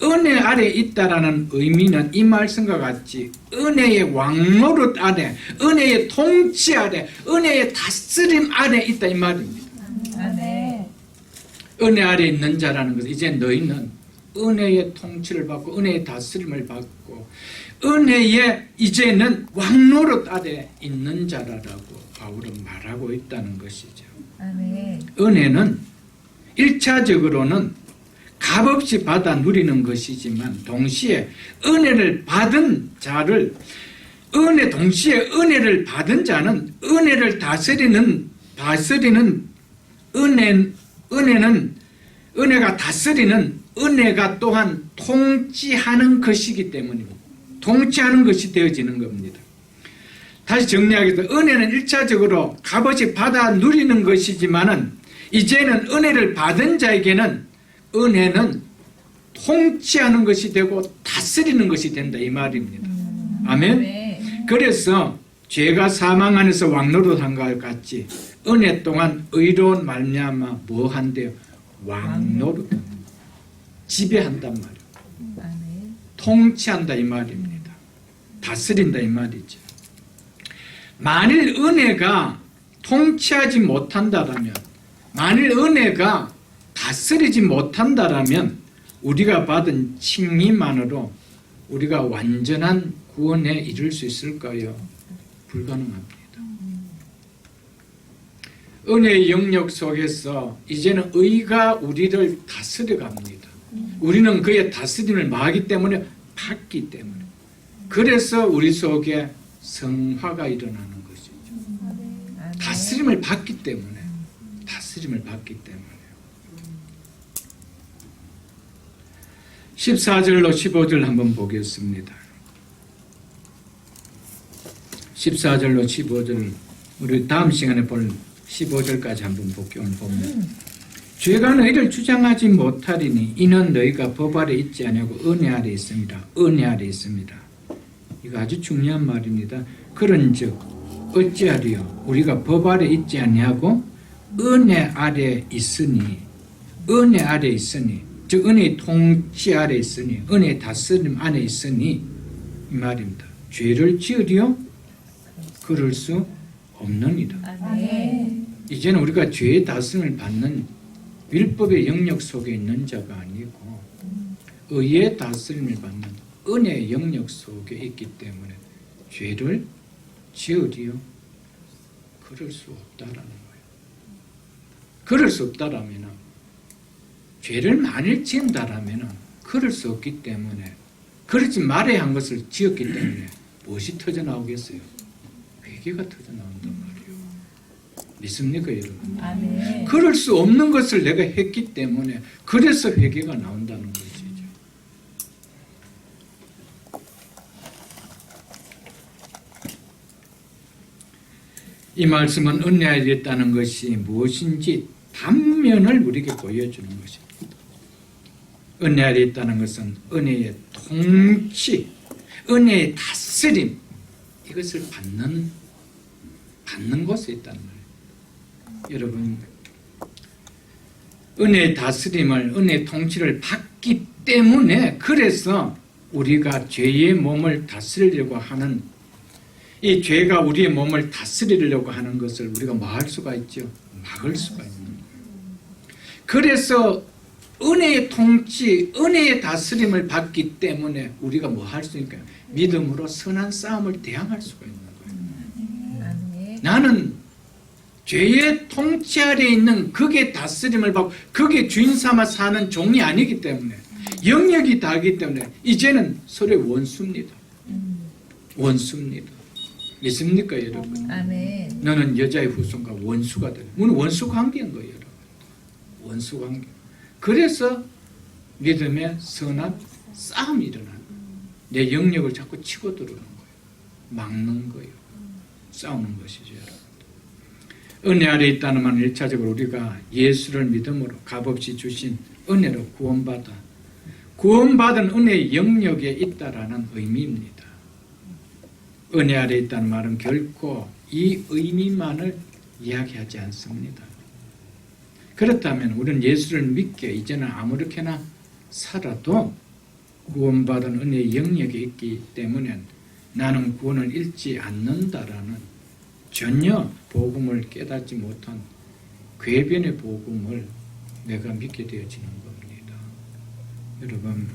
은혜 아래 있다라는 의미는 이 말씀과 같이 은혜의 왕노릇 아래, 은혜의 통치 아래, 은혜의 다스림 아래 있다 이 말입니다. 은혜 아래 있는 자라는 것은 이제 너희는 은혜의 통치를 받고 은혜의 다스림을 받고 은혜의 이제는 왕노릇 아래 있는 자라라고 바울은 말하고 있다는 것이죠. 은혜는 1차적으로는 값없이 받아 누리는 것이지만 동시에 은혜를 받은 자를 동시에 은혜를 받은 자는 은혜를 다스리는 은혜는 은혜가 다스리는, 은혜가 또한 통치하는 것이기 때문입니다. 통치하는 것이 되어지는 겁니다. 다시 정리하겠습니다. 은혜는 1차적으로 값없이 받아 누리는 것이지만은 이제는 은혜를 받은 자에게는 은혜는 통치하는 것이 되고 다스리는 것이 된다 이 말입니다. 아멘.
네.
그래서 죄가 사망 안에서 왕노릇한 것 같이 은혜 동안 의로운 말미암아 뭐 한대요? 왕노릇, 지배한단 말이에요.
아멘.
통치한다 이 말입니다. 다스린다 이 말이죠. 만일 은혜가 통치하지 못한다라면, 만일 은혜가 다스리지 못한다라면 우리가 받은 칭의만으로 우리가 완전한 구원에 이를 수 있을까요? 불가능합니다. 은혜의 영역 속에서 이제는 의가 우리를 다스려 갑니다. 우리는 그의 다스림을 마하기 때문에, 받기 때문에. 그래서 우리 속에 성화가 일어나는 것이죠.
아멘.
다스림을 받기 때문에. 다스림을 받기 때문에. 14절로 15절 한번 보겠습니다. 14절로 15절, 우리 다음 시간에 볼 15절까지 한번 보면, 죄가 너희를 주장하지 못하리니 이는 너희가 법 아래 있지 아니하고 은혜 아래 있습니다. 은혜 아래 있습니다. 이거 아주 중요한 말입니다. 그런즉 어찌하리요? 우리가 법 아래 있지 아니하고 은혜 아래 있으니, 은혜 아래 있으니, 즉 은혜의 통치 아래 있으니, 은혜의 다스림 안에 있으니 이 말입니다. 죄를 지으리요? 그럴 수 없느니라.
아멘.
이제는 우리가 죄의 다스림을 받는 율법의 영역 속에 있는 자가 아니고 의의 다스림을 받는 은혜의 영역 속에 있기 때문에 죄를 지으리요? 그럴 수 없다라는 거예요. 그럴 수 없다라면, 죄를 만일 지은다라면 그럴 수 없기 때문에, 그러지 말아야 한 것을 지었기 때문에 무엇이 터져나오겠어요? 회개가 터져나온단 말이에요. 믿습니까 여러분?
아멘.
그럴 수 없는 것을 내가 했기 때문에 그래서 회개가 나온다는 것이죠. 이 말씀은 은혜 아래 있다는 것이 무엇인지 단면을 우리에게 보여주는 것입니다. 은혜 아래 있다는 것은 은혜의 통치, 은혜의 다스림, 이것을 받는 곳에 있다는 거예요. 여러분, 은혜의 다스림을, 은혜의 통치를 받기 때문에, 그래서 우리가 죄의 몸을 다스리려고 하는, 이 죄가 우리의 몸을 다스리려고 하는 것을 우리가 뭐 할 수가 있죠? 막을 수가 있는 거예요. 그래서 은혜의 통치, 은혜의 다스림을 받기 때문에 우리가 뭐 할 수 있을까요? 믿음으로 선한 싸움을 대항할 수가 있는 거예요.
아멘.
나는 죄의 통치 아래 있는 극의 다스림을 받고 극의 주인 삼아 사는 종이 아니기 때문에, 영역이 다르기 때문에 이제는 서로의 원수입니다. 원수입니다. 믿습니까 여러분?
아멘.
너는 여자의 후손과 원수가 돼. 우리는 원수 관계인 거예요 여러분. 원수 관계. 그래서 믿음의 선한 싸움이 일어나는 거예요. 내 영역을 자꾸 치고 들어오는 거예요. 막는 거예요. 싸우는 것이죠 여러분. 은혜 아래 있다는 말은 1차적으로 우리가 예수를 믿음으로 값없이 주신 은혜로 구원받은 은혜의 영역에 있다라는 의미입니다. 은혜 아래 있다는 말은 결코 이 의미만을 이야기하지 않습니다. 그렇다면 우리는 예수를 믿게 이제는 아무렇게나 살아도 구원받은 은혜의 영역에 있기 때문에 나는 구원을 잃지 않는다라는 전혀 복음을 깨닫지 못한 궤변의 복음을 내가 믿게 되어지는 겁니다. 여러분,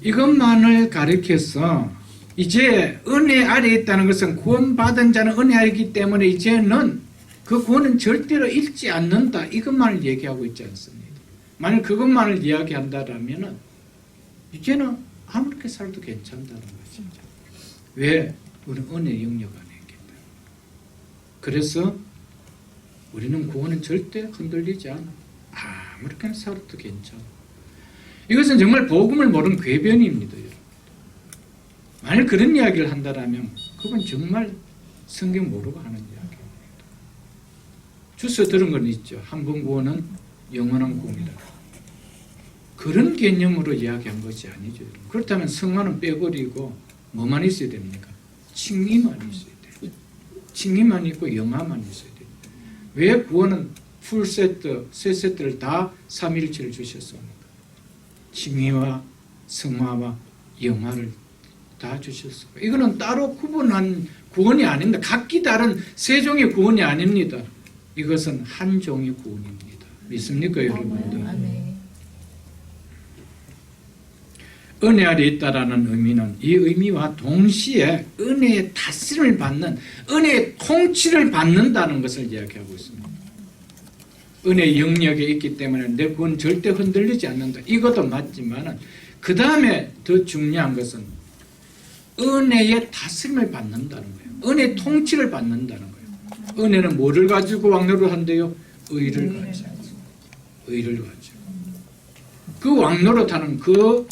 이것만을 가리켜서 이제 은혜 아래 있다는 것은 구원받은 자는 은혜 아래이기 때문에 이제는 그 구원은 절대로 잃지 않는다, 이것만을 얘기하고 있지 않습니다. 만약 그것만을 이야기한다면 이제는 아무렇게 살아도 괜찮다는 것이죠. 왜? 우리는 은혜 영역 안에 있기 때문에. 그래서 우리는 구원은 절대 흔들리지 않아. 아무렇게나 살아도 괜찮아. 이것은 정말 복음을 모르는 궤변입니다. 여러분. 만약 그런 이야기를 한다면 그건 정말 성경 모르고 하는 이야기입니다. 주서 들은 건 있죠. 한 번 구원은 영원한 구원이다. 그런 개념으로 이야기한 것이 아니죠. 여러분. 그렇다면 성화는 빼버리고 뭐만 있어야 됩니까? 칭의만 있어야 돼요. 칭의만 있고 영화만 있어야 돼요. 왜 구원은 풀세트, 세 세트를 다 삼위일체를 주셨습니까? 칭의와 성화와 영화를 다 주셨습니다. 이거는 따로 구분한 구원이 아닙니다. 각기 다른 세 종의 구원이 아닙니다. 이것은 한 종의 구원입니다. 믿습니까, 여러분들?
아멘.
은혜 아래 있다라는 의미는 이 의미와 동시에 은혜의 다스림을 받는, 은혜의 통치를 받는다는 것을 이야기하고 있습니다. 은혜의 영역에 있기 때문에 내 구원 절대 흔들리지 않는다. 이것도 맞지만 그 다음에 더 중요한 것은 은혜의 다스림을 받는다는 거예요. 은혜의 통치를 받는다는 거예요. 은혜는 뭐를 가지고 왕노를 한대요? 의를 가지고. 의를 가지고. 그 왕노릇하는 그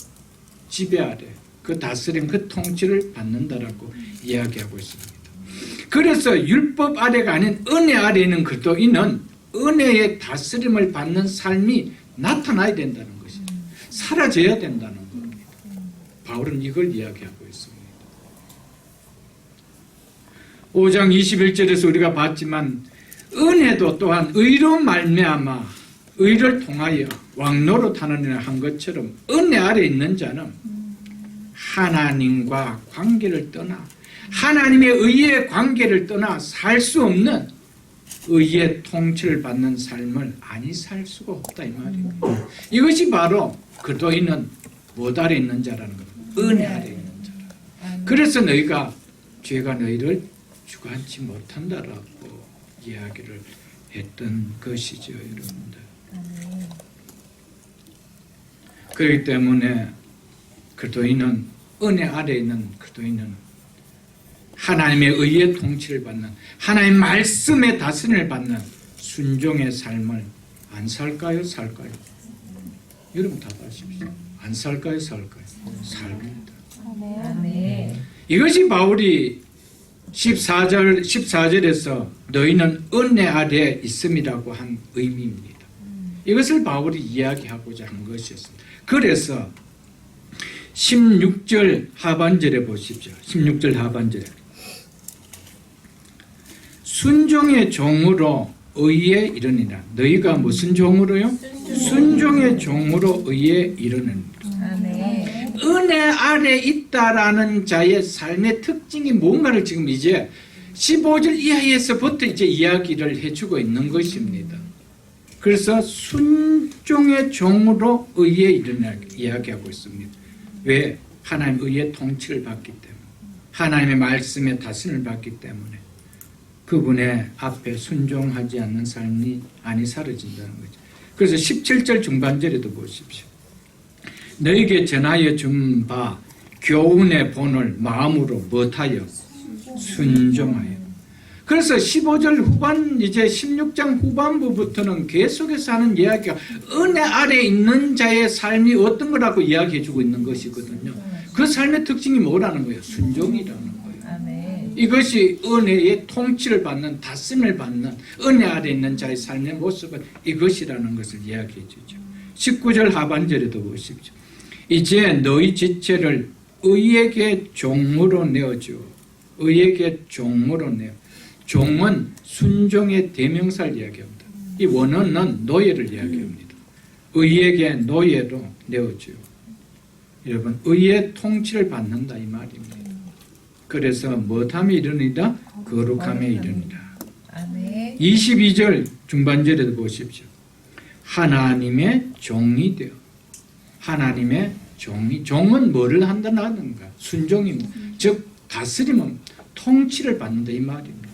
지배 아래, 그 다스림, 그 통치를 받는다라고 이야기하고 있습니다. 그래서 율법 아래가 아닌 은혜 아래에 있는 그리스도인은 은혜의 다스림을 받는 삶이 나타나야 된다는 것이죠. 사라져야 된다는 겁니다. 바울은 이걸 이야기하고 있습니다. 5장 21절에서 우리가 봤지만 은혜도 또한 의로 말미암아 의를 통하여 왕노릇하는 일을 한 것처럼 은혜 아래 있는 자는 하나님과 관계를 떠나, 하나님의 의의 관계를 떠나 살 수 없는 의의 통치를 받는 삶을 아니 살 수가 없다 이 말입니다. 이것이 바로 그리스도인은 못 아래 있는 자라는 겁니다. 은혜 아래 있는 자라. 그래서 너희가 죄가 너희를 주관치 못한다라고 이야기를 했던 것이죠, 여러분들. 그렇기 때문에 그리스도인은 은혜 아래 있는 그리스도인은 하나님의 의의 통치를 받는, 하나님의 말씀의 다스림을 받는 순종의 삶을 안 살까요? 살까요? 여러분 답하십시오. 안 살까요? 살까요? 살입니다.
아멘.
이것이 바울이 14절에서 너희는 은혜 아래에 있음이라고 한 의미입니다. 이것을 바울이 이야기하고자 한 것이었습니다. 그래서 16절 하반절에 보십시오. 16절 하반절에 순종의 종으로 의에 이르니라. 너희가 무슨 종으로요? 순종의 종으로 의에 이르는.
아멘.
은혜 아래 있다라는 자의 삶의 특징이 뭔가를 지금 이제 15절 이하에서부터 이제 이야기를 해주고 있는 것입니다. 그래서 순종의 종으로 의에 이르는 이야기하고 있습니다. 왜? 하나님 의의 통치를 받기 때문에, 하나님의 말씀에 다스림을 받기 때문에 그분의 앞에 순종하지 않는 삶이 아니 사라진다는 거죠. 그래서 17절 중반절에도 보십시오. 너에게 전하여 준 바 교훈의 본을 마음으로 못하여 순종하여. 그래서 15절 후반, 이제 16장 후반부부터는 계속해서 하는 이야기가 은혜 아래 있는 자의 삶이 어떤 거라고 이야기해 주고 있는 것이거든요. 그 삶의 특징이 뭐라는 거예요? 순종이라는 거예요.
아멘.
이것이 은혜의 통치를 받는, 다스림을 받는 은혜 아래 있는 자의 삶의 모습은 이것이라는 것을 이야기해 주죠. 19절 하반절에도 보십시오. 이제 너희 지체를 의에게 종으로 내어줘. 의에게 종으로 내어. 종은 순종의 대명사를 이야기합니다. 이 원어는 노예를 이야기합니다. 의에게 노예로 내어줘요. 여러분, 의의 통치를 받는다 이 말입니다. 그래서 무엇함에 이르니라? 거룩함에 이르니라.
아멘.
22절 중반절에도 보십시오. 하나님의 종이 되어. 하나님의 종이. 종은 뭐를 한다는가? 순종입니다. 즉 다스림은 통치를 받는다 이 말입니다.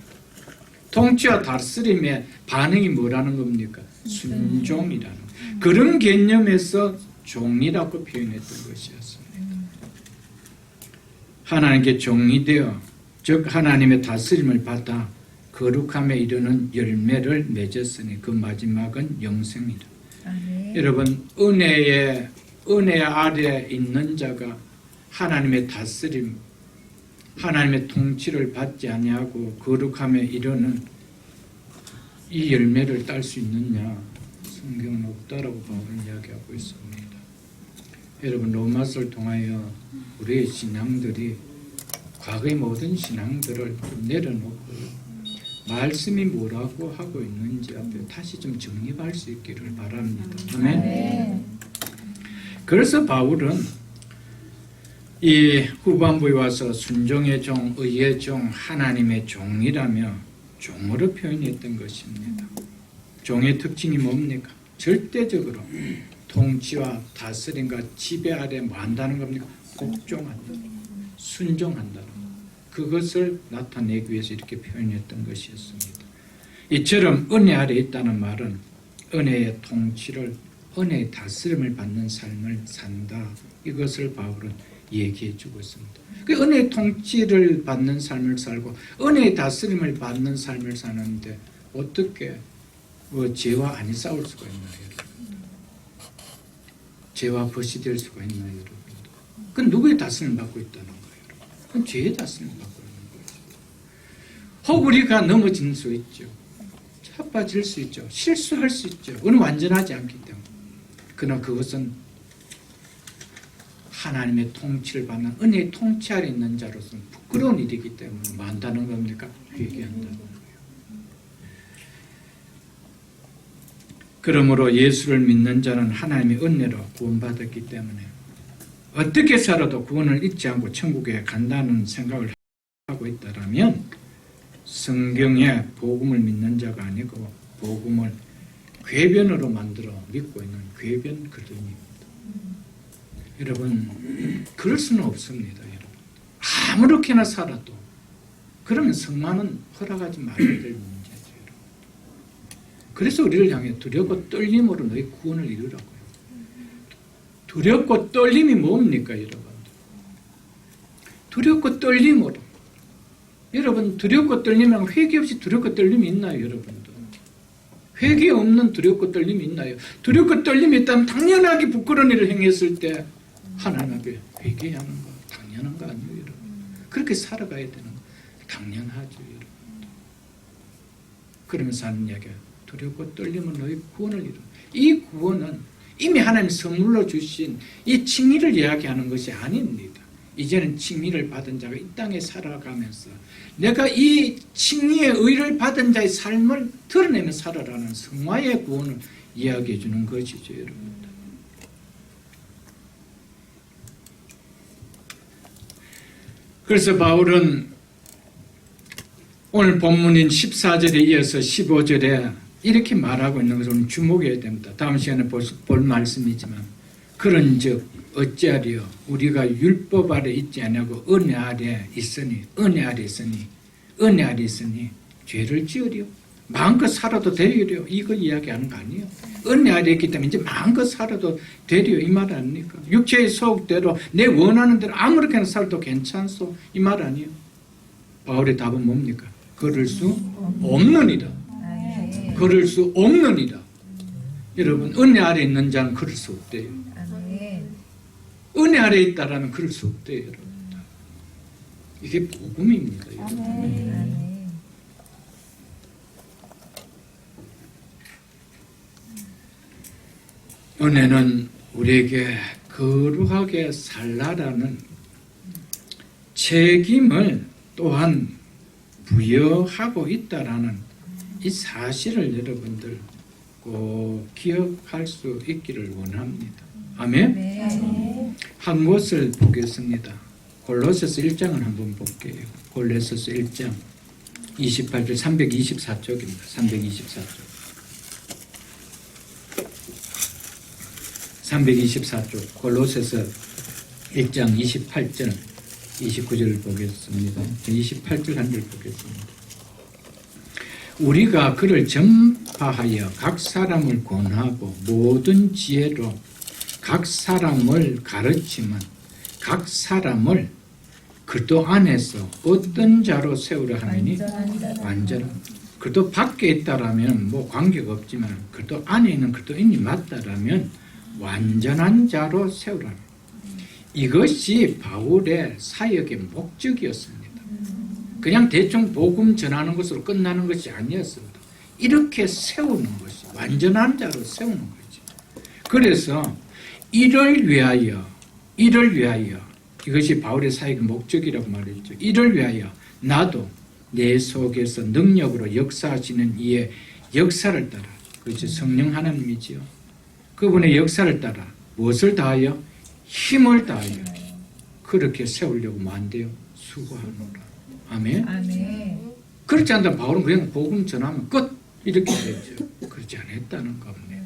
통치와 다스림의 반응이 뭐라는 겁니까? 순종이라는. 그런 개념에서 종이라고 표현했던 것이었습니다. 하나님께 종이 되어, 즉 하나님의 다스림을 받아 거룩함에 이르는 열매를 맺었으니 그 마지막은 영생이라.
아멘.
여러분, 은혜 아래 있는 자가 하나님의 다스림, 하나님의 통치를 받지 아니하고 거룩함에 이르는 이 열매를 딸 수 있느냐? 성경은 없다라고 바울은 이야기하고 있습니다. 여러분, 로마서를 통하여 우리의 신앙들이 과거의 모든 신앙들을 좀 내려놓고 말씀이 뭐라고 하고 있는지 앞에 다시 좀 정립할 수 있기를 바랍니다. 아멘. 그래서 바울은 이 후반부에 와서 순종의 종, 의의 종, 하나님의 종이라며 종으로 표현했던 것입니다. 종의 특징이 뭡니까? 절대적으로 통치와 다스림과 지배 아래 뭐 한다는 겁니까? 복종한다, 순종한다. 그것을 나타내기 위해서 이렇게 표현했던 것이었습니다. 이처럼 은혜 아래 있다는 말은 은혜의 통치를, 은혜의 다스림을 받는 삶을 산다. 이것을 바울은 얘기해 주고 있습니다. 그 은혜의 통치를 받는 삶을 살고 은혜의 다스림을 받는 삶을 사는데 어떻게 죄와 아니 싸울 수가 있나요? 죄와 벗이 될 수가 있나요, 여러분? 그건 누구의 다스림을 받고 있다는 거예요? 그건 죄의 다스림을 받고 있는 거죠. 혹 우리가 넘어질 수 있죠. 자빠질 수 있죠. 실수할 수 있죠. 그건 완전하지 않기 때문에. 그러나 그것은 하나님의 통치를 받는 은혜의 통치 아래 있는 자로서는 부끄러운 일이기 때문에 뭐 한다는 겁니까? 회개한다는 거예요. 그러므로 예수를 믿는 자는 하나님의 은혜로 구원받았기 때문에 어떻게 살아도 구원을 잊지 않고 천국에 간다는 생각을 하고 있다면 성경의 복음을 믿는 자가 아니고 복음을 궤변으로 만들어 믿고 있는 궤변 그림입니다. 여러분, 그럴 수는 없습니다. 여러분, 아무렇게나 살아도 그러면 성만은 허락하지 말아야 될 문제죠. 여러분. 그래서 우리를 향해 두렵고 떨림으로 너희 구원을 이루라고요. 두렵고 떨림이 뭡니까, 여러분? 두렵고 떨림으로. 여러분, 두렵고 떨림이랑 회개 없이 두렵고 떨림이 있나요, 여러분들? 회개 없는 두렵고 떨림이 있나요? 두렵고 떨림이 있다면 당연하게 부끄러운 일을 행했을 때 하나님께 회개하는 거 당연한 거 아니에요, 여러분? 그렇게 살아가야 되는 거 당연하죠, 여러분. 그러면서 하는 이야기가 두렵고 떨림은 너희 구원을 이루. 이 구원은 이미 하나님 선물로 주신 이 칭의를 이야기하는 것이 아닙니다. 이제는 칭의를 받은 자가 이 땅에 살아가면서 내가 이 칭의의 의를 받은 자의 삶을 드러내며 살아라는 성화의 구원을 이야기해 주는 것이죠, 여러분. 그래서 바울은 오늘 본문인 14절에 이어서 15절에 이렇게 말하고 있는 것을 주목해야 됩니다. 다음 시간에 볼 말씀이지만 그런즉 어찌하리요 우리가 율법 아래 있지 아니하고 은혜 아래 있으니 죄를 지으리요 마음껏 살아도 되리요 이거 이야기하는 거 아니에요. 은혜 아래 있기 때문에 이제 마음껏 살아도 되리요 이 말 아닙니까? 육체의 소욕대로 내 원하는 대로 아무렇게나 살아도 괜찮소 이 말 아니에요. 바울의 답은 뭡니까? 그럴 수 없느니라. 그럴 수 없느니라. 여러분, 은혜 아래 있는 자는 그럴 수 없대요. 은혜 아래 있다라는 그럴 수 없대요, 여러분. 이게 복음입니다, 여러분. 은혜는 우리에게 거룩하게 살라라는 책임을 또한 부여하고 있다라는 이 사실을 여러분들 꼭 기억할 수 있기를 원합니다. 아멘?
네.
한 곳을 보겠습니다. 골로새서 1장을 한번 볼게요. 골로새서 1장 28절 324쪽입니다. 324쪽. 324쪽 골로새서 1장 28절 29절을 보겠습니다. 28절 한 절 보겠습니다. 우리가 그를 전파하여 각 사람을 권하고 모든 지혜로 각 사람을 가르치면 각 사람을 그도 안에서 어떤 자로 세우려 하느니 완전한 그래도 밖에 있다라면 뭐 관계가 없지만 그래도 안에 있는 그리스도인이 맞다라면 완전한 자로 세우라. 이것이 바울의 사역의 목적이었습니다. 그냥 대충 복음 전하는 것으로 끝나는 것이 아니었습니다. 이렇게 세우는 것이 완전한 자로 세우는 거지. 그래서 이를 위하여 이것이 바울의 사역의 목적이라고 말했죠. 이를 위하여 나도 내 속에서 능력으로 역사하시는 이의 역사를 따라, 그렇죠. 성령 하나님이지요. 그분의 역사를 따라 무엇을 다하여? 힘을 다하여 그렇게 세우려고 만대요. 수고하노라. 아멘.
아멘.
그렇지 않다면 바울은 그냥 복음 전하면 끝 이렇게 되죠. 그렇지 않았다는 겁니다.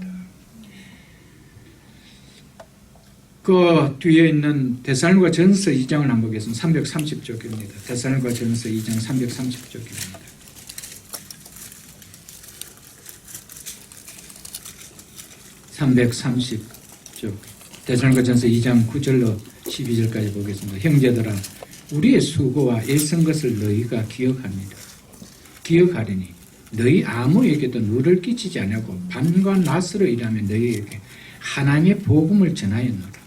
그 뒤에 있는 데살로니가 전서 2장을 한번 보겠습니다. 330쪽입니다. 데살로니가 전서 2장 330쪽입니다. 데살로니가 전서 2장 9절로 12절까지 보겠습니다. 형제들아, 우리의 수고와 애쓴 것을 너희가 기억하리니 너희 아무에게도 누를 끼치지 않고 밤과 낮으로 일하며 너희에게 하나님의 복음을 전하였노라.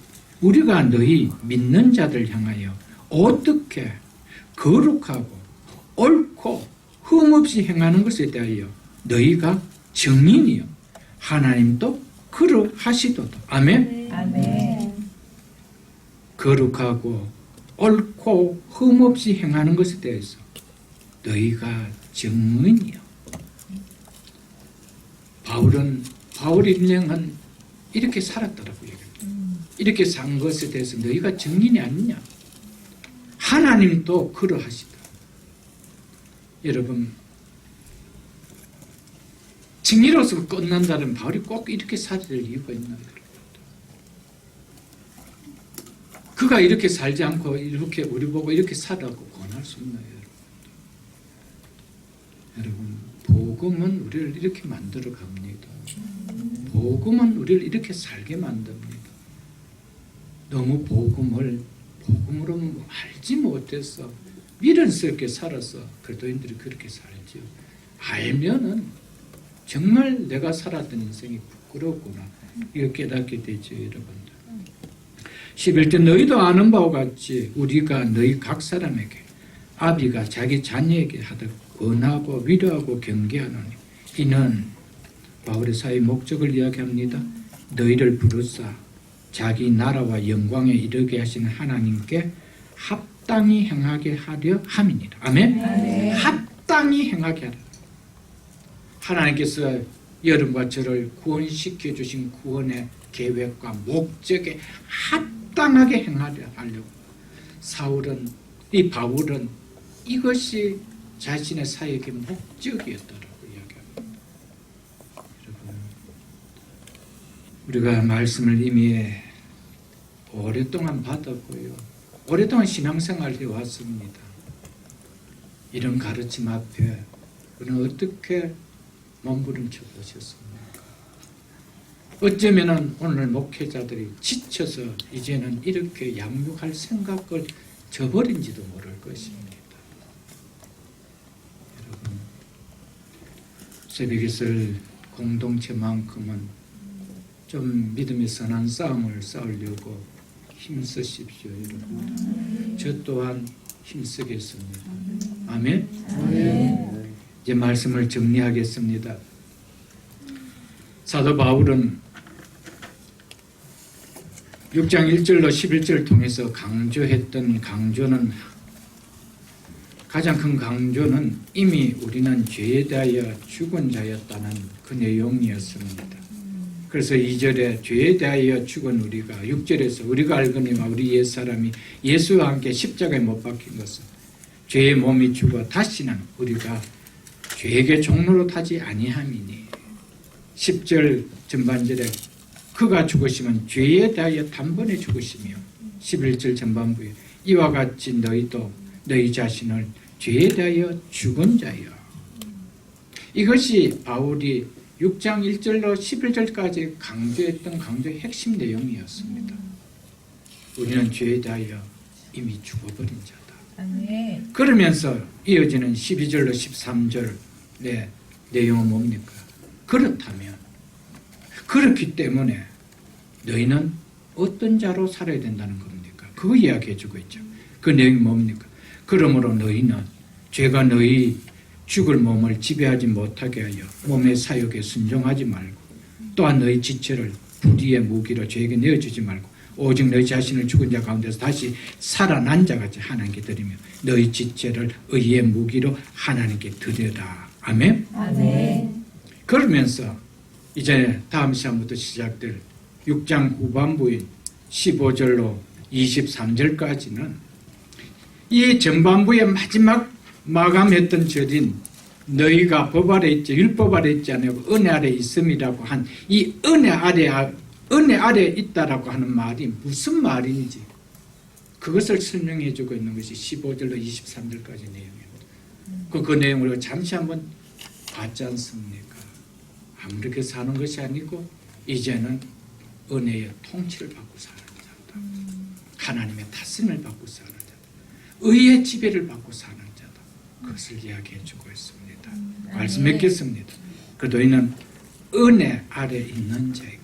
우리가 너희 믿는 자들 향하여 어떻게 거룩하고 옳고 흠없이 행하는 것에 대하여 너희가 증인이요 하나님도 그러하시도다. 아멘.
아멘.
거룩하고 옳고 흠없이 행하는 것에 대해서 너희가 증인이요. 바울의 인생은 이렇게 살았더라고요. 이렇게 산 것에 대해서 너희가 증인이 아니냐. 하나님도 그러하시다. 여러분, 증인으로서 끝난다면 바울이 꼭 이렇게 살아야 될 이유가 있나요? 그가 이렇게 살지 않고 이렇게 우리 보고 이렇게 살라고 권할 수 있나요? 여러분, 복음은 우리를 이렇게 만들어 갑니다. 복음은 우리를 이렇게 살게 만듭니다. 너무 복음으로 알지 못해서 미련스럽게 살아서 그리스도인들이 그렇게 살지요. 알면은 정말 내가 살았던 인생이 부끄럽구나. 이거 깨닫게 되죠, 여러분들. 11절 너희도 아는 바와 같이 우리가 너희 각 사람에게 아비가 자기 자녀에게 하듯 권하고 위로하고 경계하노니 이는 바울의 사의 목적을 이야기합니다. 너희를 부르사 자기 나라와 영광에 이르게 하시는 하나님께 합당히 행하게 하려 함이니라. 아멘?
아멘.
합당히 행하게 하라. 하나님께서 여러분과 저를 구원시켜 주신 구원의 계획과 목적에 합당하게 행하려 하려고 바울은 이것이 자신의 사역의 목적이었더라고 이야기합니다. 여러분, 우리가 말씀을 이미 오랫동안 받았고요. 오랫동안 신앙생활을 해왔습니다. 이런 가르침 앞에 우리는 어떻게 몸부림쳐 보셨습니까? 어쩌면 오늘 목회자들이 지쳐서 이제는 이렇게 양육할 생각을 저버린지도 모를 것입니다. 여러분, 새벽이슬 공동체만큼은 좀 믿음의 선한 싸움을 싸우려고 힘쓰십시오, 여러분. 저 또한 힘쓰겠습니다. 아멘?
아멘.
이제 말씀을 정리하겠습니다. 사도 바울은 6장 1절로 11절을 통해서 강조했던 가장 큰 강조는 이미 우리는 죄에 대하여 죽은 자였다는 그 내용이었습니다. 그래서 2절에 죄에 대하여 죽은 우리가, 6절에서 우리가 알거니와 우리 옛사람이 예수와 함께 십자가에 못 박힌 것은 죄의 몸이 죽어 다시는 우리가 죄에게 종로로 타지 아니함이니 10절 전반절에 그가 죽으시면 죄에 대하여 단번에 죽으시며 11절 전반부에 이와 같이 너희도 너희 자신을 죄에 대하여 죽은 자여. 이것이 바울이 6장 1절로 11절까지 강조했던 강조의 핵심 내용이었습니다. 우리는 죄에 대하여 이미 죽어버린 자다.
아멘.
그러면서 이어지는 12절로 13절 네, 내용은 뭡니까? 그렇다면 그렇기 때문에 너희는 어떤 자로 살아야 된다는 겁니까? 그거 이야기해주고 있죠. 그 내용이 뭡니까? 그러므로 너희는 죄가 너희 죽을 몸을 지배하지 못하게 하여 몸의 사욕에 순종하지 말고 또한 너희 지체를 불의의 무기로 죄에게 내어주지 말고 오직 너희 자신을 죽은 자 가운데서 다시 살아난 자같이 하나님께 드리며 너희 지체를 의의 무기로 하나님께 드려라. 아멘.
아멘.
그러면서 이제 다음 시간부터 시작될 6장 후반부인 15절로 23절까지는 이 전반부의 마지막 마감했던 절인 너희가 법 아래 있지 율법 아래 있지 않고 은혜 아래 있음이라고 한 이 은혜 아래 있다라고 하는 말이 무슨 말인지 그것을 설명해 주고 있는 것이 15절로 23절까지 내용입니다. 그 내용을 잠시 한번 봤지 않습니까? 아무렇게 사는 것이 아니고 이제는 은혜의 통치를 받고 사는 자다. 하나님의 다스림을 받고 사는 자다. 의의 지배를 받고 사는 자다. 그것을 이야기해 주고 있습니다. 말씀 맺겠습니다. 그 너희는 은혜 아래 있는 자에게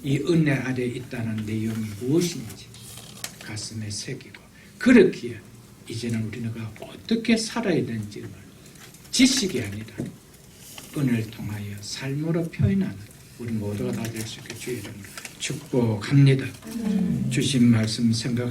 이 은혜 아래 있다는 내용이 무엇인지 가슴에 새기고 그렇기에 이제는 우리가 어떻게 살아야 되는지를 지식이 아니라 은혜를 통하여 삶으로 표현하는 우리 모두가 다 될 수 있게 주의 이름으로 축복합니다. 주신 말씀 생각